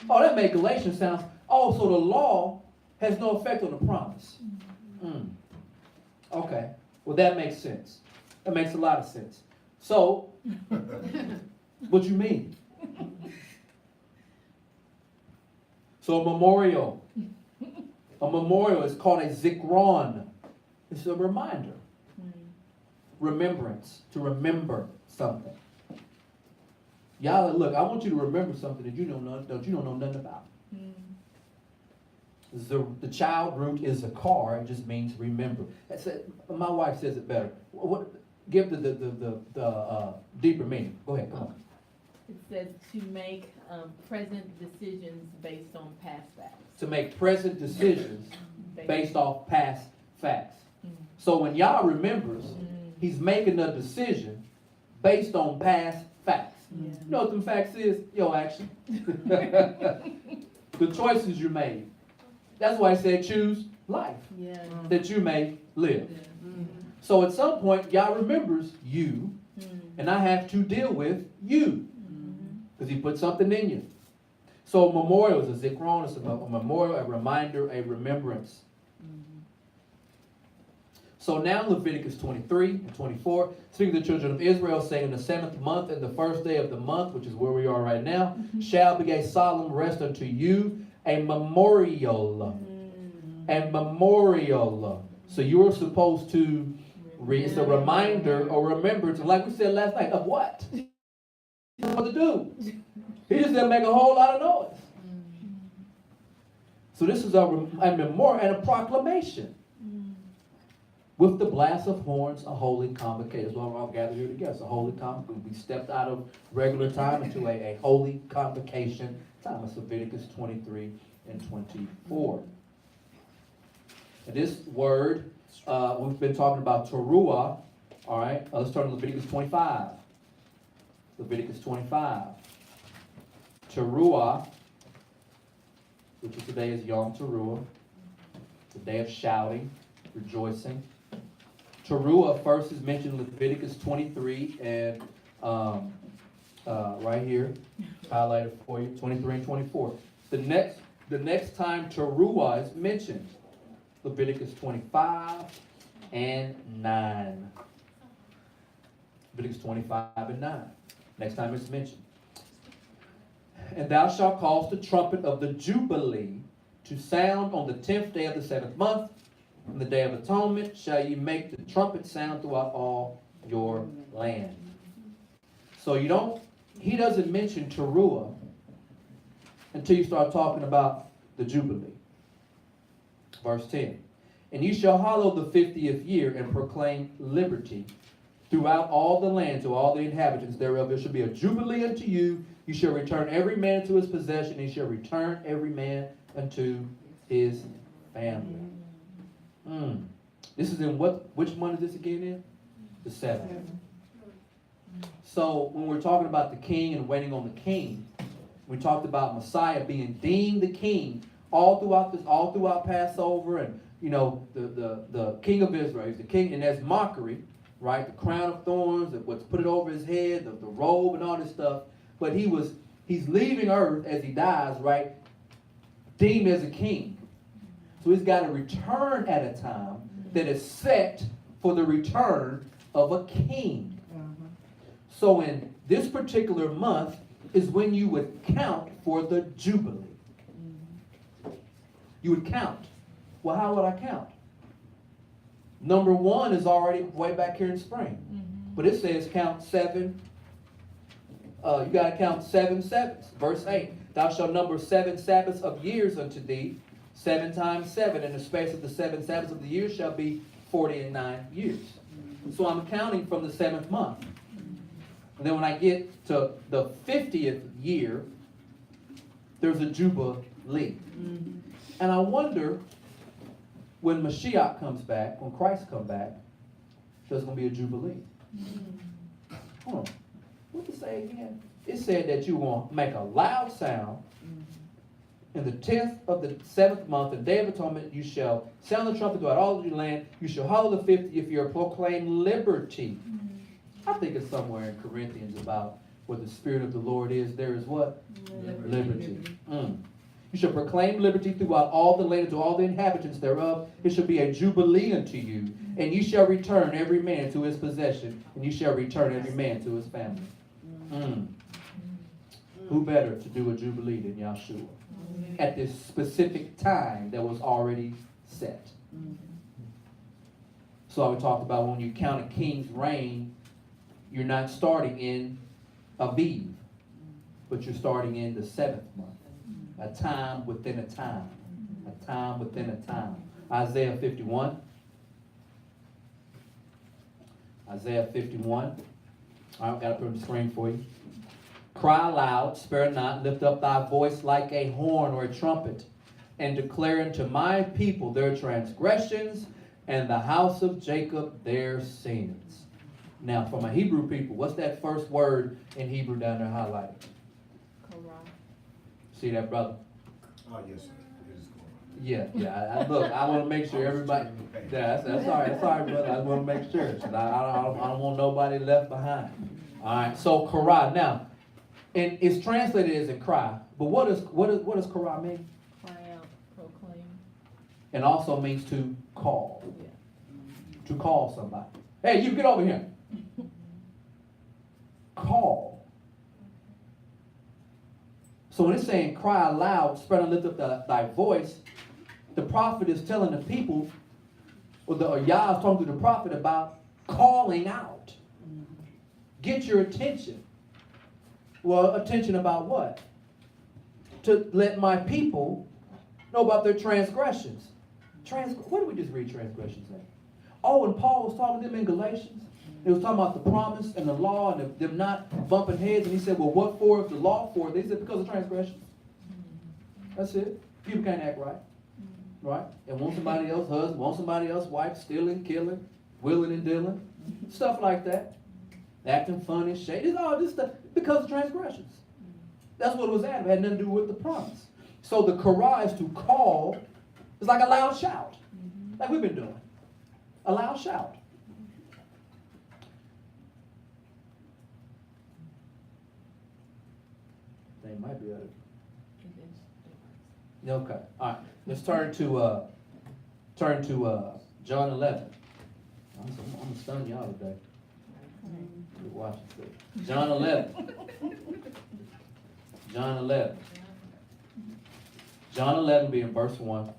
Oh, that made Galatians sound. Oh, so the law has no effect on the promise. Okay. Well, that makes sense. That makes a lot of sense. So, what you mean? So a memorial is called a zikron. It's a reminder. Remembrance, to remember something. Y'all, look, I want you to remember something that you don't know nothing about. The child root is a car. It just means remember. That's it. My wife says it better. Give the deeper meaning. Go ahead, come on. It says to make present decisions based on past facts. To make present decisions based off past facts. So when Yah remembers, he's making a decision based on past facts. You know what them facts is? Your action. The choices you made. That's why I said choose life. That you may live. So at some point, Yah remembers you, and I have to deal with you. Because he put something in you. So a memorial is a zikron, it's a memorial, a reminder, a remembrance. So now Leviticus 23 and 24, speaking to the children of Israel, saying in the 7th month and the first day of the month, which is where we are right now, shall be a solemn rest unto you, a memorial. A memorial. So you are supposed to it's a reminder or remembrance, like we said last night, of what? What to do. He just didn't make a whole lot of noise. So this is a memorial and a proclamation. With the blast of horns, a holy convocation. That's why we're all gathered here together. It's a holy convocation. We stepped out of regular time into a holy convocation time. It's Leviticus 23 and 24. And this word, we've been talking about Teruah. All right, let's turn to Leviticus 25. Leviticus 25. Teruah, which is today is Yom Teruah, the day of shouting, rejoicing. Teruah first is mentioned in Leviticus 23 and right here, highlighted for you, 23 and 24. The the next time Teruah is mentioned. Leviticus 25 and 9. Leviticus 25 and 9. Next time it's mentioned. And thou shalt cause the trumpet of the Jubilee to sound on the 10th day of the 7th month. On the day of atonement shall ye make the trumpet sound throughout all your land. So he doesn't mention Teruah until you start talking about the Jubilee. Verse 10. And ye shall hallow the 50th year and proclaim liberty throughout all the land to all the inhabitants thereof. There shall be a jubilee unto you. You shall return every man to his possession. He shall return every man unto his family. This is in which month is this again in? The 7th. So when we're talking about the king and waiting on the king, we talked about Messiah being deemed the king all throughout Passover, and the king of Israel. He's the king, and that's mockery, right? The crown of thorns, what's put it over his head, the robe and all this stuff. But he's leaving earth as he dies, right? Deemed as a king. So he's got to return at a time that is set for the return of a king. So in this particular month is when you would count for the Jubilee. You would count. Well, how would I count? Number 1 is already way back here in spring. But it says count 7. You got to count 7 Sabbaths. Verse 8. Thou shalt number 7 Sabbaths of years unto thee. 7 times 7. And the space of the 7 Sabbaths of the year shall be 49 years. So I'm counting from the 7th month. And then when I get to the 50th year, there's a Jubilee. And I wonder, when Mashiach comes back, when Christ comes back, there's going to be a Jubilee. Hold on. What did it say again? It said that you're going to make a loud sound. In the 10th of the 7th month, the day of atonement, you shall sound the trumpet throughout all of your land. You shall hallow the 50th year, proclaim liberty. I think it's somewhere in Corinthians about where the Spirit of the Lord is, there is what? Liberty. You shall proclaim liberty throughout all the land, to all the inhabitants thereof. It shall be a jubilee unto you, and you shall return every man to his possession, and you shall return every man to his family. Who better to do a jubilee than Yahshua? At this specific time that was already set. So I talked about when you count a king's reign, you're not starting in Aviv, but you're starting in the 7th month. A time within a time. A time within a time. Isaiah 51. Isaiah 51. I've got to put it on the screen for you. Cry aloud, spare not, lift up thy voice like a horn or a trumpet, and declare unto my people their transgressions, and the house of Jacob their sins. Now, for my Hebrew people, what's that first word in Hebrew down there highlighted? See that, brother? Oh, yes, sir. It is going on. Yeah. Look, I want to make sure everybody. That's all right. That's all right, brother. I want to make sure. I don't want nobody left behind. All right. So kara. Now, and it's translated as a cry, but what does kara mean? Cry out, proclaim. And also means to call. Yeah. To call somebody. Hey, you get over here. Call. So when it's saying cry aloud, spread and lift up thy voice, the prophet is telling the people, or Yah is talking to the prophet about calling out. Get your attention. Well, attention about what? To let my people know about their transgressions. What did we just read transgressions at? Oh, and Paul was talking to them in Galatians. He was talking about the promise and the law and them not bumping heads. And he said, well, what for is the law for? They said, because of transgressions. That's it. People can't act right. Right? And want somebody else husband, want somebody else wife, stealing, killing, willing and dealing. Stuff like that. Acting funny, shady. It's all this stuff because of transgressions. That's what it was at. It had nothing to do with the promise. So the kara is to call. It's like a loud shout. Like we've been doing. A loud shout. They might be able to. Okay. All right. Let's turn to John 11. I'm gonna stun y'all today. Watch it. John 11. John 11. John 11 being verse 1.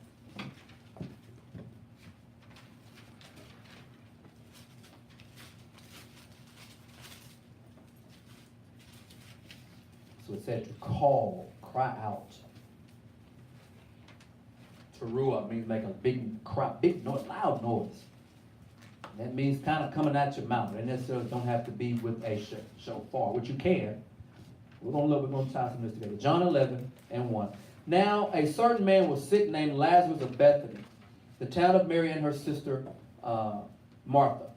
So it said to call, cry out. Teruah means make a big cry, big noise, loud noise. That means kind of coming out your mouth. It necessarily don't have to be with a shofar, which you can. We're gonna tie some of this together. John 11 and 1. Now a certain man was sick named Lazarus of Bethany, the town of Mary and her sister Martha.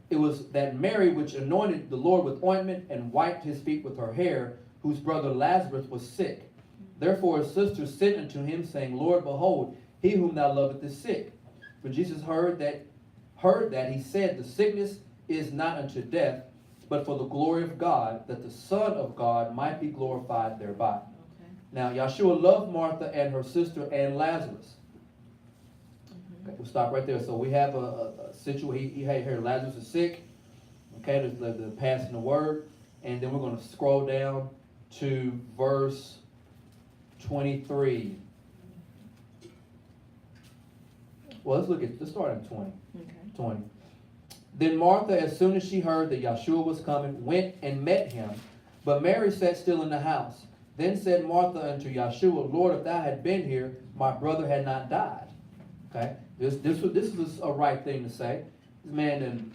It was that Mary which anointed the Lord with ointment and wiped his feet with her hair, whose brother Lazarus was sick. Therefore his sister sent unto him, saying, Lord, behold, he whom thou lovest is sick. When Jesus heard that, he said, the sickness is not unto death, but for the glory of God, that the Son of God might be glorified thereby. Okay. Now, Yahshua loved Martha and her sister and Lazarus. Okay, we'll stop right there. So we have a situation. Here, Lazarus is sick. Okay, there's the passing the word. And then we're going to scroll down to verse 23. Well, let's start at 20. Okay. 20. Then Martha, as soon as she heard that Yahshua was coming, went and met him. But Mary sat still in the house. Then said Martha unto Yahshua, Lord, if thou had been here, my brother had not died. Okay? This was a right thing to say. This man and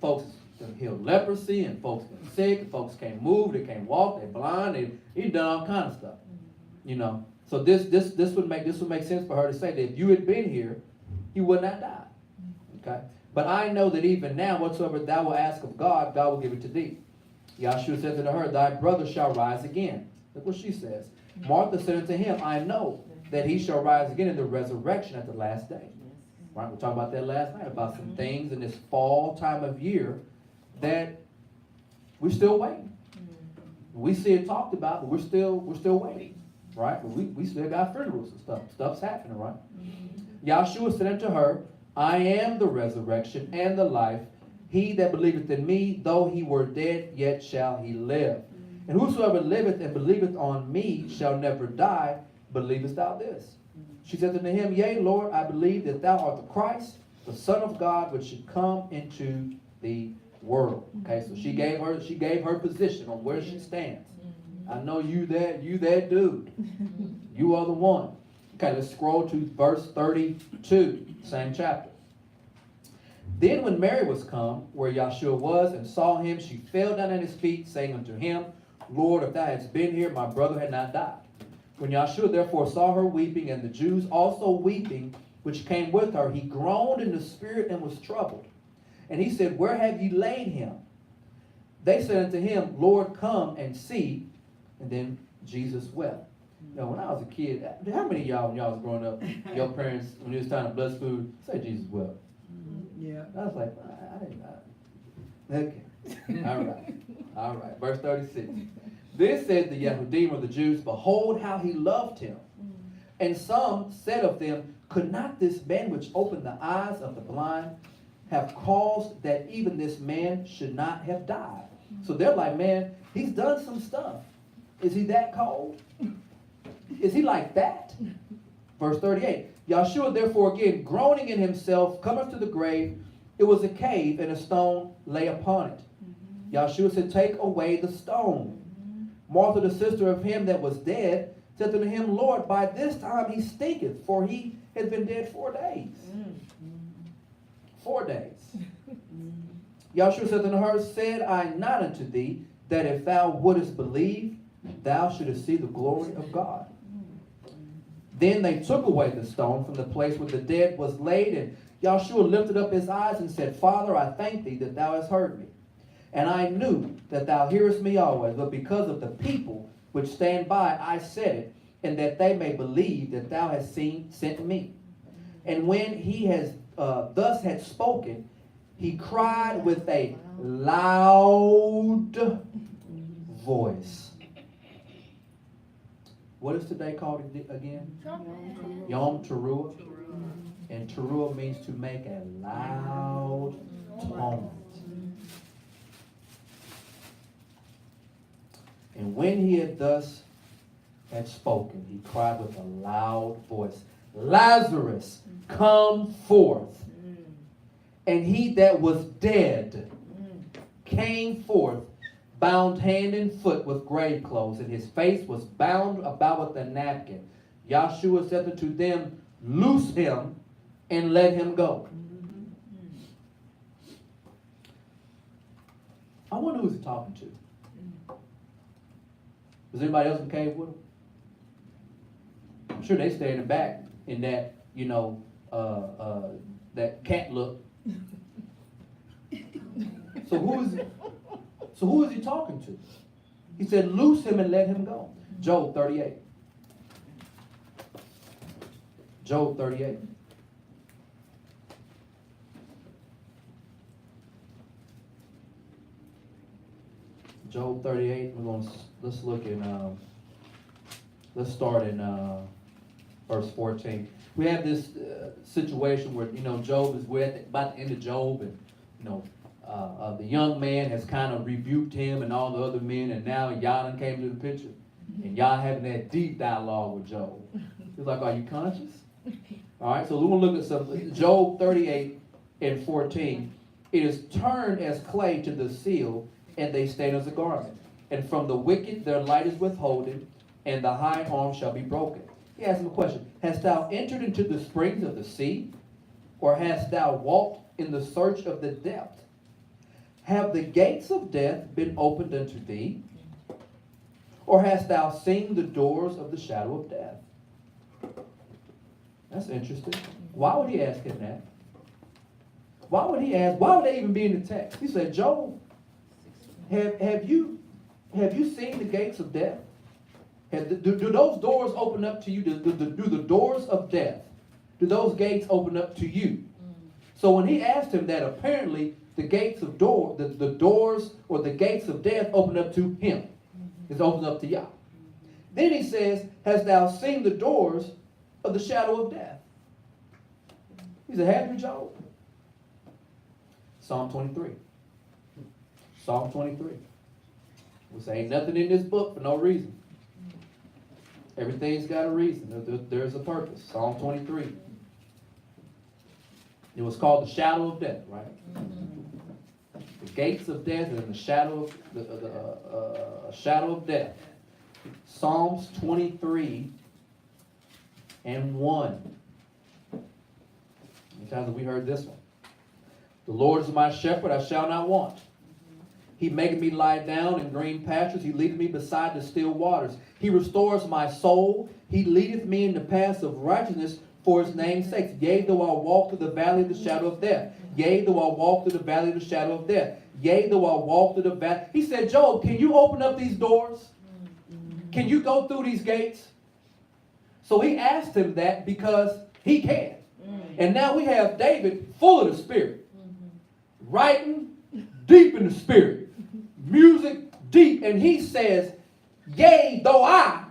folks healed leprosy, and folks been sick, and folks can't move, they can't walk, they're blind, he done all kind of stuff. You know. So this would make sense for her to say that if you had been here, he would not die. Okay? But I know that even now, whatsoever thou wilt ask of God, God will give it to thee. Yahshua said unto her, thy brother shall rise again. Look what she says. Martha said unto him, I know that he shall rise again in the resurrection at the last day. Right? We talked about that last night, about some things in this fall time of year that we're still waiting. We see it talked about, but we're still waiting. Right? But we still got funerals and stuff. Stuff's happening, right? Yahshua said unto her, I am the resurrection and the life. He that believeth in me, though he were dead, yet shall he live. And whosoever liveth and believeth on me shall never die. Believest thou this? She said unto him, Yea, Lord, I believe that thou art the Christ, the Son of God, which should come into the world. Okay, so she gave her position on where she stands. I know you that dude. You are the one. Okay, let's scroll to verse 32, same chapter. Then when Mary was come, where Yahshua was, and saw him, she fell down at his feet, saying unto him, Lord, if thou hadst been here, my brother had not died. When Yahshua therefore saw her weeping, and the Jews also weeping, which came with her, he groaned in the spirit and was troubled. And he said, Where have ye laid him? They said unto him, Lord, come and see. And then Jesus wept. You know, when I was a kid, how many of y'all, when y'all was growing up, your parents, when it was time to bless food, say Jesus wept? Yeah. I was like, I didn't. Okay. All right. Verse 36. This said the Yehudim of the Jews, Behold how he loved him. And some said of them, Could not this man which opened the eyes of the blind have caused that even this man should not have died? So they're like, man, he's done some stuff. Is he that cold? Is he like that? Verse 38. Yahshua therefore again, groaning in himself, cometh to the grave. It was a cave, and a stone lay upon it. Yahshua said, Take away the stone. Martha, the sister of him that was dead, said unto him, Lord, by this time he stinketh, for he had been dead 4 days. 4 days. Yahshua said unto her, Said I not unto thee, that if thou wouldest believe, thou shouldest see the glory of God? Then they took away the stone from the place where the dead was laid, and Yahshua lifted up his eyes and said, Father, I thank thee that thou hast heard me. And I knew that thou hearest me always, but because of the people which stand by, I said it, and that they may believe that thou hast sent me. And when he has thus had spoken, he cried with a loud voice, What is today called again? Yom Teruah. And Teruah means to make a loud atonement. And when he had thus had spoken, he cried with a loud voice, Lazarus, come forth. And he that was dead came forth, bound hand and foot with grave clothes, and his face was bound about with a napkin. Yahshua said unto them, loose him and let him go. I wonder who he's talking to. Was anybody else in the cave with him? I'm sure they stay in the back in that, that cat look. So who is he talking to? He said, loose him and let him go. Job 38. Job 38. Job 38. Let's look in. Let's start in verse 14. We have this situation where Job is about the end of Job, and the young man has kind of rebuked him and all the other men, and now Yah done came to the picture, and Yah having that deep dialogue with Job. He's like, "Are you conscious?" All right, so we're gonna look at some Job 38 and 14. It is turned as clay to the seal, and they stain as a garment. And from the wicked their light is withholden, and the high arm shall be broken. He asked him a question. Hast thou entered into the springs of the sea? Or hast thou walked in the search of the depth? Have the gates of death been opened unto thee? Or hast thou seen the doors of the shadow of death? That's interesting. Why would he ask him that? Why would they even be in the text? He said, Job, have you seen the gates of death? Do those doors open up to you? Do the doors of death, do those gates open up to you? So when he asked him that, apparently the gates of the doors or the gates of death open up to him. It's opened up to Yah. Then he says, hast thou seen the doors of the shadow of death? He said, have you, Job? Psalm 23. Psalm 23. We say ain't nothing in this book for no reason. Everything's got a reason. There's a purpose. Psalm 23. It was called the shadow of death, right? The gates of death and the shadow of death. Psalms 23 and 1. How many times have we heard this one? The Lord is my shepherd, I shall not want. He maketh me lie down in green pastures. He leadeth me beside the still waters. He restores my soul. He leadeth me in the paths of righteousness for his name's sake. Yea, though I walk through the valley of the shadow of death. Yea, though I walk through the valley of the shadow of death. Yea, though I walk through the valley. He said, Job, can you open up these doors? Can you go through these gates? So he asked him that because he can. And now we have David full of the Spirit. Writing deep in the Spirit. Music deep. And he says, yea, though I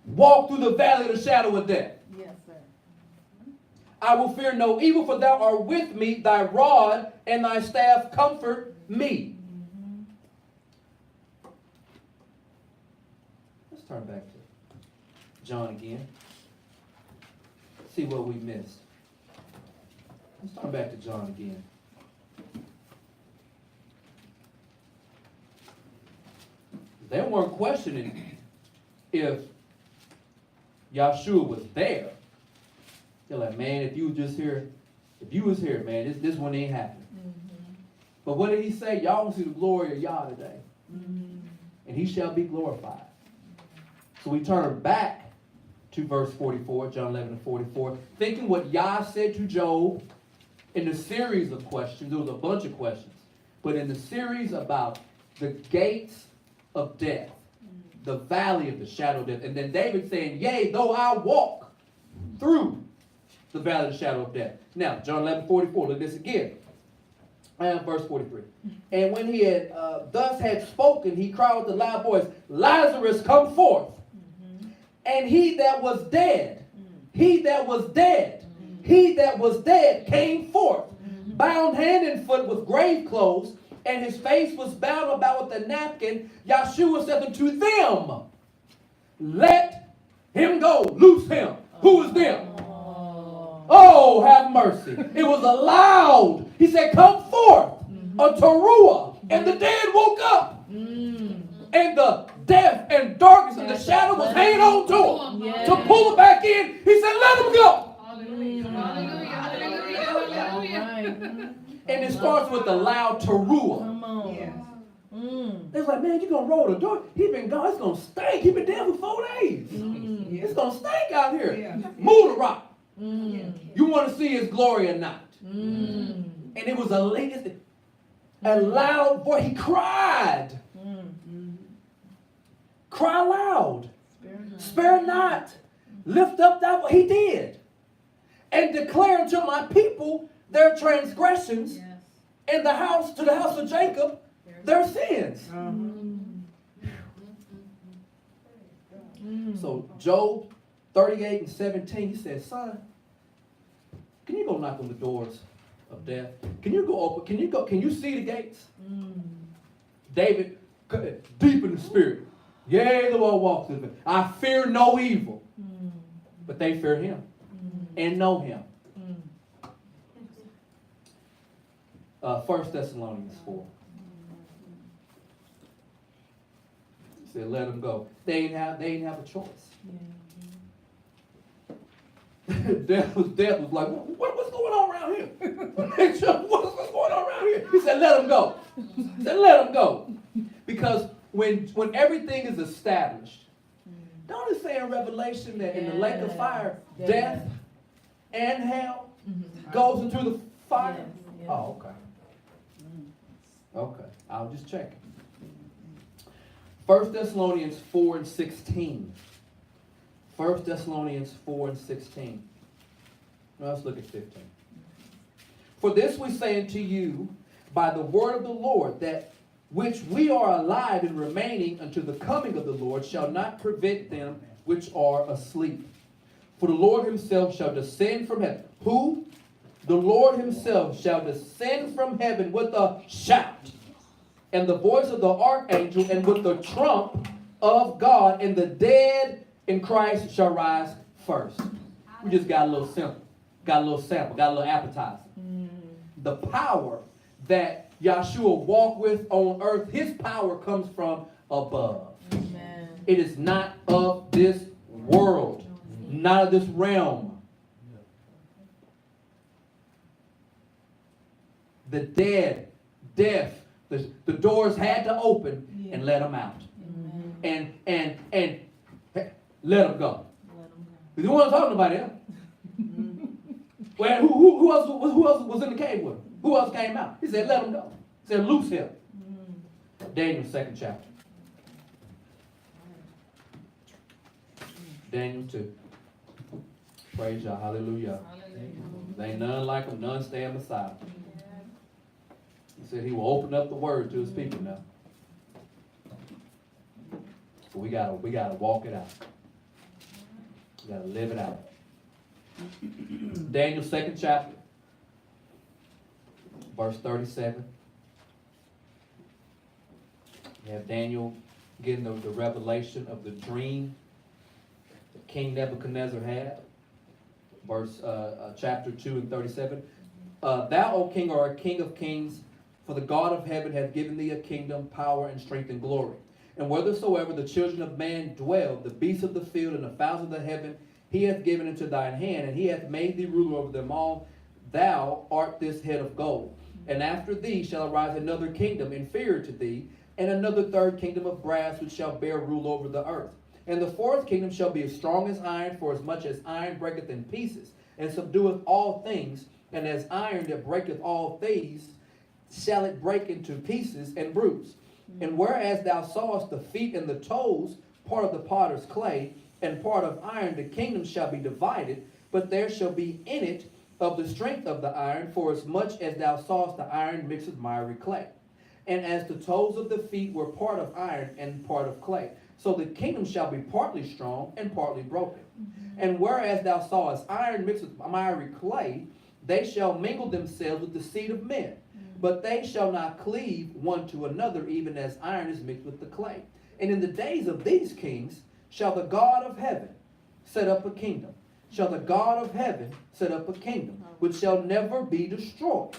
walk through the valley of the shadow of death. Yes, sir. I will fear no evil, for thou art with me. Thy rod and thy staff comfort me. Let's turn back to John again. See what we missed. Let's turn back to John again. They weren't questioning if Yahshua was there. They're like, man, if you was here, man, this one ain't happening. But what did he say? Y'all want to see the glory of Yah today. And he shall be glorified. So we turn back to verse 44, John 11 and 44, thinking what Yah said to Job in the series of questions. There was a bunch of questions. But in the series about the gates of death, the valley of the shadow of death. And then David saying, yea, though I walk through the valley of the shadow of death. Now, John 11:44, look at this again. Verse 43. And when he had thus had spoken, he cried with a loud voice, Lazarus, come forth. And he that was dead, he that was dead, he that was dead came forth, bound hand and foot with grave clothes, and his face was bound about with a napkin. Yahshua said unto them, let him go, loose him. Who is them? Oh, have mercy. It was a loud. He said, come forth, a Teruah. And the dead woke up. And the death and darkness and the shadow was hanging on to him. To pull him back in, he said, let him go. And it starts with the loud Teruah. It's like, man, you're going to roll the door. He been gone. It's going to stink. He been dead for 4 days. It's going to stink out here. Move the rock. You want to see his glory or not? And it was a loud voice. He cried. Cry loud. Spare not. Lift up that voice. He did. And declare unto my people their transgressions, and to the house of Jacob their sins. So Job 38 and 17, he says, son, can you go knock on the doors of death? Can you go open? Can you see the gates? David, deep in the spirit. Yea, the Lord walks with me. I fear no evil. But they fear him and know him. 1 Thessalonians 4. He said, let them go. They ain't have a choice. Death was like, what's going on around here? What's going on around here? He said, let them go. He said, let them go. Because when everything is established, don't it say in Revelation that in the lake of fire, death and hell goes into the fire? Oh, okay. Okay, I'll just check. 1 Thessalonians 4 and 16. 1 Thessalonians 4 and 16. Now let's look at 15. For this we say unto you by the word of the Lord, that which we are alive and remaining unto the coming of the Lord shall not prevent them which are asleep. For the Lord himself shall descend from heaven. Who? The Lord himself shall descend from heaven with a shout, and the voice of the archangel, and with the trump of God, and the dead in Christ shall rise first. We just got a little sample, got a little appetizer. The power that Yahshua walked with on earth, his power comes from above. Amen. It is not of this world, not of this realm. The dead, deaf, the doors had to open and let them out. And let them go. You wasn't talking about him. Well, who else was in the cave with him? Who else came out? He said, let him go. He said, loose him. Daniel 2nd chapter. Daniel 2. Praise y'all. Hallelujah. There ain't none like him, none stand beside him. He said he will open up the word to his people now. So we gotta walk it out. We gotta live it out. Daniel 2nd chapter, verse 37. You have Daniel getting the revelation of the dream that King Nebuchadnezzar had. Verse chapter 2 and 37. Thou, O king, art a king of kings, for the God of heaven hath given thee a kingdom, power, and strength, and glory. And whithersoever the children of man dwell, the beasts of the field and the fowls of the heaven, he hath given into thine hand, and he hath made thee ruler over them all. Thou art this head of gold. And after thee shall arise another kingdom inferior to thee, and another third kingdom of brass, which shall bear rule over the earth. And the fourth kingdom shall be as strong as iron, for as much as iron breaketh in pieces, and subdueth all things, and as iron that breaketh all things, shall it break into pieces and bruise. And whereas thou sawest the feet and the toes, part of the potter's clay, and part of iron, the kingdom shall be divided, but there shall be in it of the strength of the iron, for as much as thou sawest the iron mixed with miry clay. And as the toes of the feet were part of iron and part of clay, So the kingdom shall be partly strong and partly broken. And whereas thou sawest iron mixed with miry clay, they shall mingle themselves with the seed of men. But they shall not cleave one to another, even as iron is mixed with the clay. And in the days of these kings shall the God of heaven set up a kingdom. Shall the God of heaven set up a kingdom, which shall never be destroyed.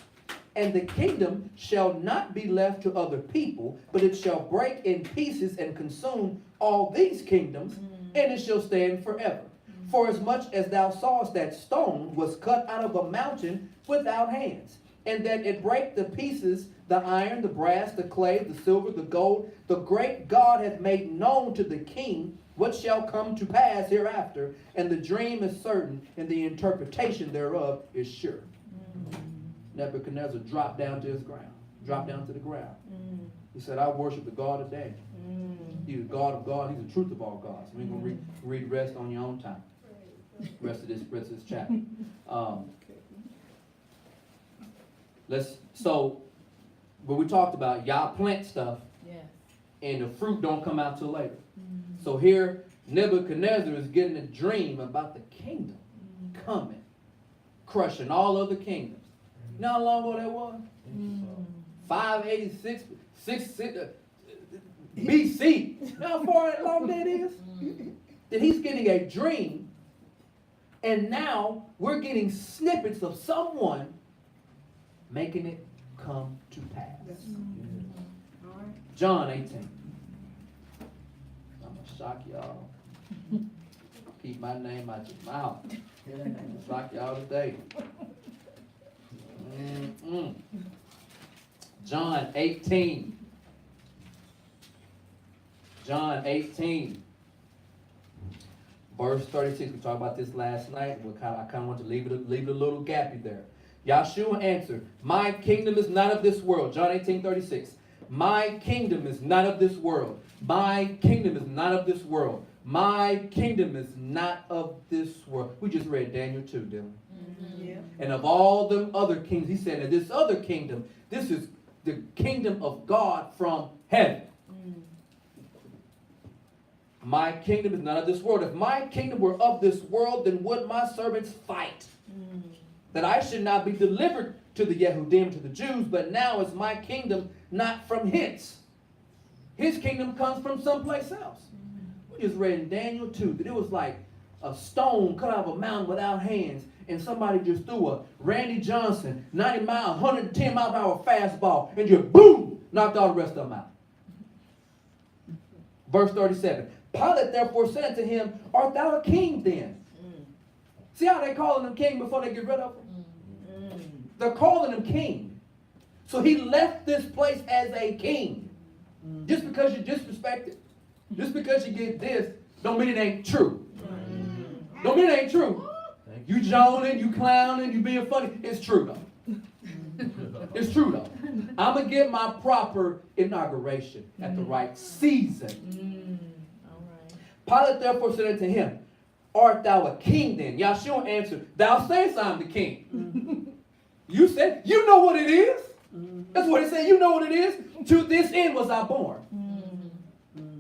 And the kingdom shall not be left to other people, but it shall break in pieces and consume all these kingdoms, and it shall stand forever. For as much as thou sawest that stone was cut out of a mountain without hands, and that it brake the pieces, the iron, the brass, the clay, the silver, the gold, the great God hath made known to the king what shall come to pass hereafter, and the dream is certain, and the interpretation thereof is sure. Nebuchadnezzar dropped down to his ground, dropped down to the ground. He said, I worship the God of Daniel. He's the God of God. He's the truth of all gods. We're going to read the rest on your own time. Rest of this chapter. So what we talked about, y'all plant stuff, and the fruit don't come out till later. So here, Nebuchadnezzar is getting a dream about the kingdom coming, crushing all other kingdoms. You know how long ago that was? 586 BC. You know how far long that is? That he's getting a dream, and now we're getting snippets of someone making it come to pass. John 18. I'm going to shock y'all. Keep my name out your mouth. I'm going to shock y'all today. John 18. John 18. Verse 36. We talked about this last night. I kind of want to leave it a little gappy there. Yahshua answered, my kingdom is not of this world. John 18:36. My kingdom is not of this world. My kingdom is not of this world. My kingdom is not of this world. We just read Daniel 2, didn't we? Yeah. And of all them other kings, he said, that this other kingdom, this is the kingdom of God from heaven. My kingdom is not of this world. If my kingdom were of this world, then would my servants fight, that I should not be delivered to the Yehudim, to the Jews, but now is my kingdom not from hence. His kingdom comes from someplace else. We just read in Daniel 2 that it was like a stone cut out of a mountain without hands, and somebody just threw a Randy Johnson 90 mile, 110 mile per hour fastball, and just boom, knocked all the rest of them out. Verse 37. Pilate therefore said unto him, art thou a king then? See how they calling him king before they get rid of him? They're calling him king. So he left this place as a king. Just because you're disrespected, just because you get this, don't mean it ain't true. Don't mean it ain't true. You joning, you clowning, you being funny. It's true though. It's true though. I'm going to get my proper inauguration at the right season. Pilate therefore said unto him, art thou a king then? Yahshua answered, thou sayest I am the king. You said, you know what it is. That's what he said, you know what it is. To this end was I born.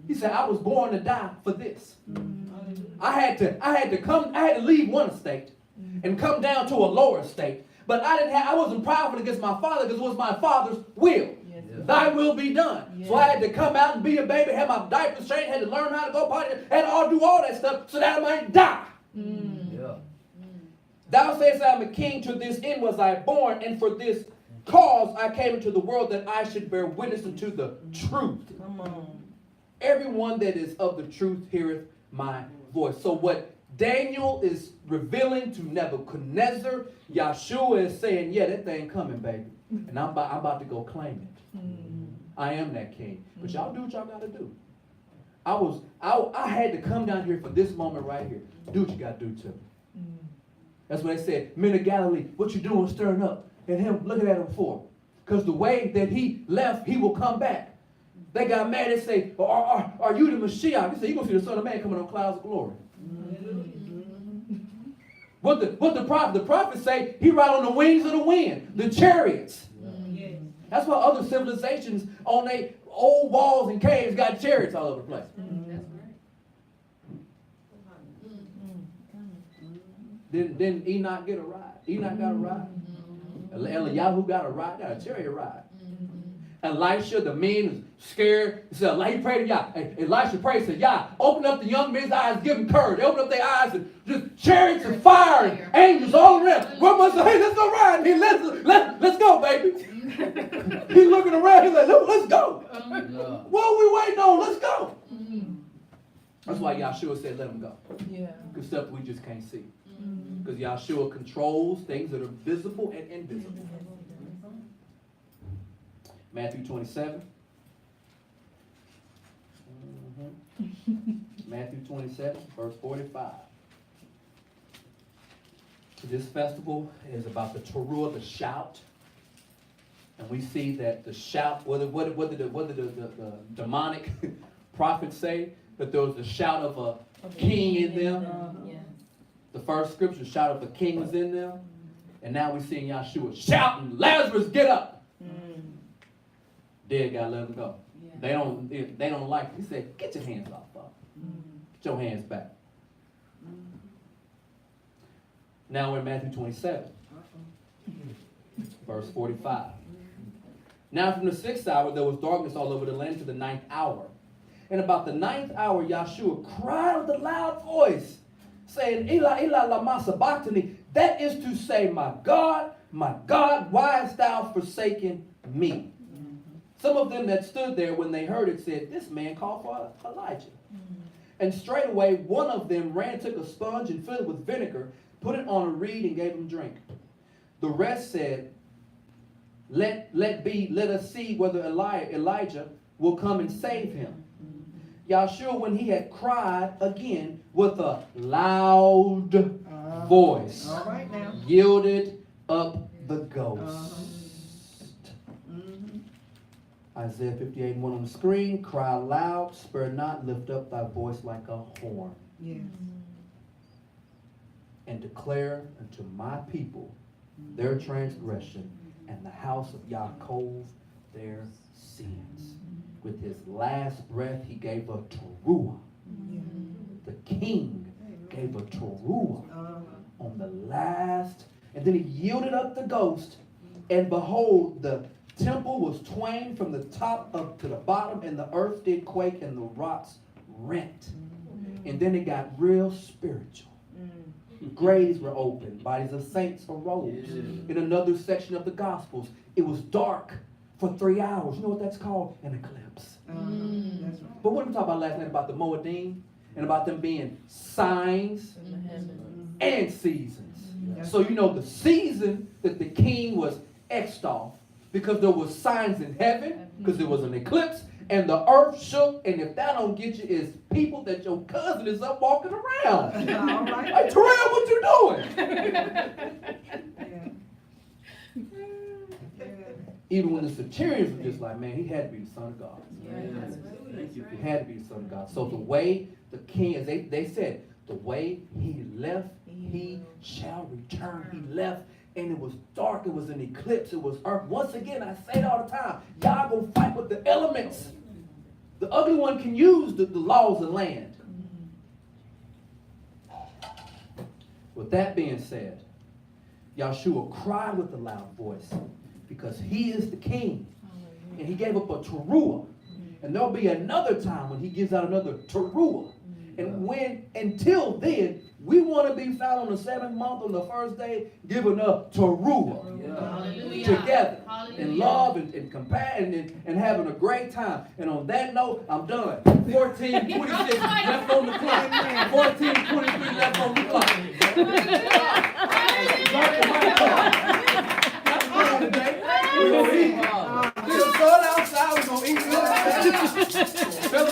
He said, I was born to die for this. I had to leave one estate and come down to a lower estate. But I wasn't prideful against my father because it was my father's will. Yes. Thy will be done. Yes. So I had to come out and be a baby, have my diapers changed, had to learn how to go potty, had to do all that stuff so that I might die. Yeah. Thou sayest I am a king, to this end was I born, and for this cause I came into the world, that I should bear witness unto the truth. Come on. Everyone that is of the truth heareth my voice. So what Daniel is revealing to Nebuchadnezzar, Yahshua is saying, yeah, that thing coming, baby. And I'm about to go claim it. I am that king. But y'all do what y'all got to do. I had to come down here for this moment right here. Do what you got to do to me. That's what they said. Men of Galilee, what you doing stirring up? And him looking at him for. Because the way that he left, he will come back. They got mad. They say, are you the Mashiach? He said, you're going to see the Son of Man coming on clouds of glory. What the prophets say, he ride on the wings of the wind, the chariots. That's why other civilizations on their old walls and caves got chariots all over the place. Didn't Enoch get a ride? Enoch got a ride. Eliyahu got a ride, got a chariot ride. Elisha, the men was scared. He said, he prayed to Yah. Elisha prayed, said, Yah, open up the young men's eyes, give them courage. They opened up their eyes and just chariots of fire and angels all around. One man said, hey, let's go ride. He let's go, baby. He's looking around, he's like, let's go. What are we waiting on? Let's go. That's why Yahshua said, let them go. Yeah. Because stuff we just can't see. Because Yahshua controls things that are visible and invisible. Matthew 27. Matthew 27, verse 45. This festival is about the Teruah, the shout. And we see that the shout, what did the demonic prophets say? That there was a shout of a king in them. The first scripture, shout of a king was in them. And now we're seeing Yahshua shouting, Lazarus, get up. Dead guy, let him go. Yeah. They don't like it. He said, get your hands off, Father. Get your hands back. Now we're in Matthew 27, verse 45. Now from the 6th hour, there was darkness all over the land to the 9th hour. And about the 9th hour, Yahshua cried with a loud voice, saying, Eli, Eli, lama sabachthani. That is to say, my God, why hast thou forsaken me? Some of them that stood there when they heard it said, this man called for Elijah. And straightway one of them ran, took a sponge and filled it with vinegar, put it on a reed and gave him drink. The rest said, let us see whether Elijah will come and save him. Yahshua, when he had cried again with a loud voice, yielded up the ghost. Isaiah 58:1 on the screen. Cry loud, spare not, lift up thy voice like a horn. Yes. And declare unto my people their transgression and the house of Yaakov their sins. With his last breath he gave a Teruah. The king gave a Teruah on the last. And then he yielded up the ghost. And behold, the temple was twain from the top up to the bottom, and the earth did quake, and the rocks rent. And then it got real spiritual. Graves were opened, bodies of saints arose. In another section of the Gospels, it was dark for 3 hours. You know what that's called? An eclipse. That's right. But what did we talk about last night about the Moedim and about them being signs and seasons? So you know the season that the king was X'd off, because there was signs in heaven, because there was an eclipse, and the earth shook, and if that don't get you, it's people that your cousin is up walking around. All right. Hey, Teruah, what you doing? Even when the Satirians were just like, man, he had to be the Son of God. He had to be the Son of God. So the way the king, as they said, the way he left, he shall return. He left. And it was dark, it was an eclipse, it was earth. Once again, I say it all the time, y'all gonna fight with the elements. The ugly one can use the laws of land. With that being said, Yahshua cried with a loud voice because he is the king. And he gave up a Teruah. And there'll be another time when he gives out another Teruah. And until then, we want to be found on the 7th month on the first day, giving up Teruah together in love and compassion and having a great time. And on that note, I'm done. 14:26 left on the clock. 14:23 left on the clock.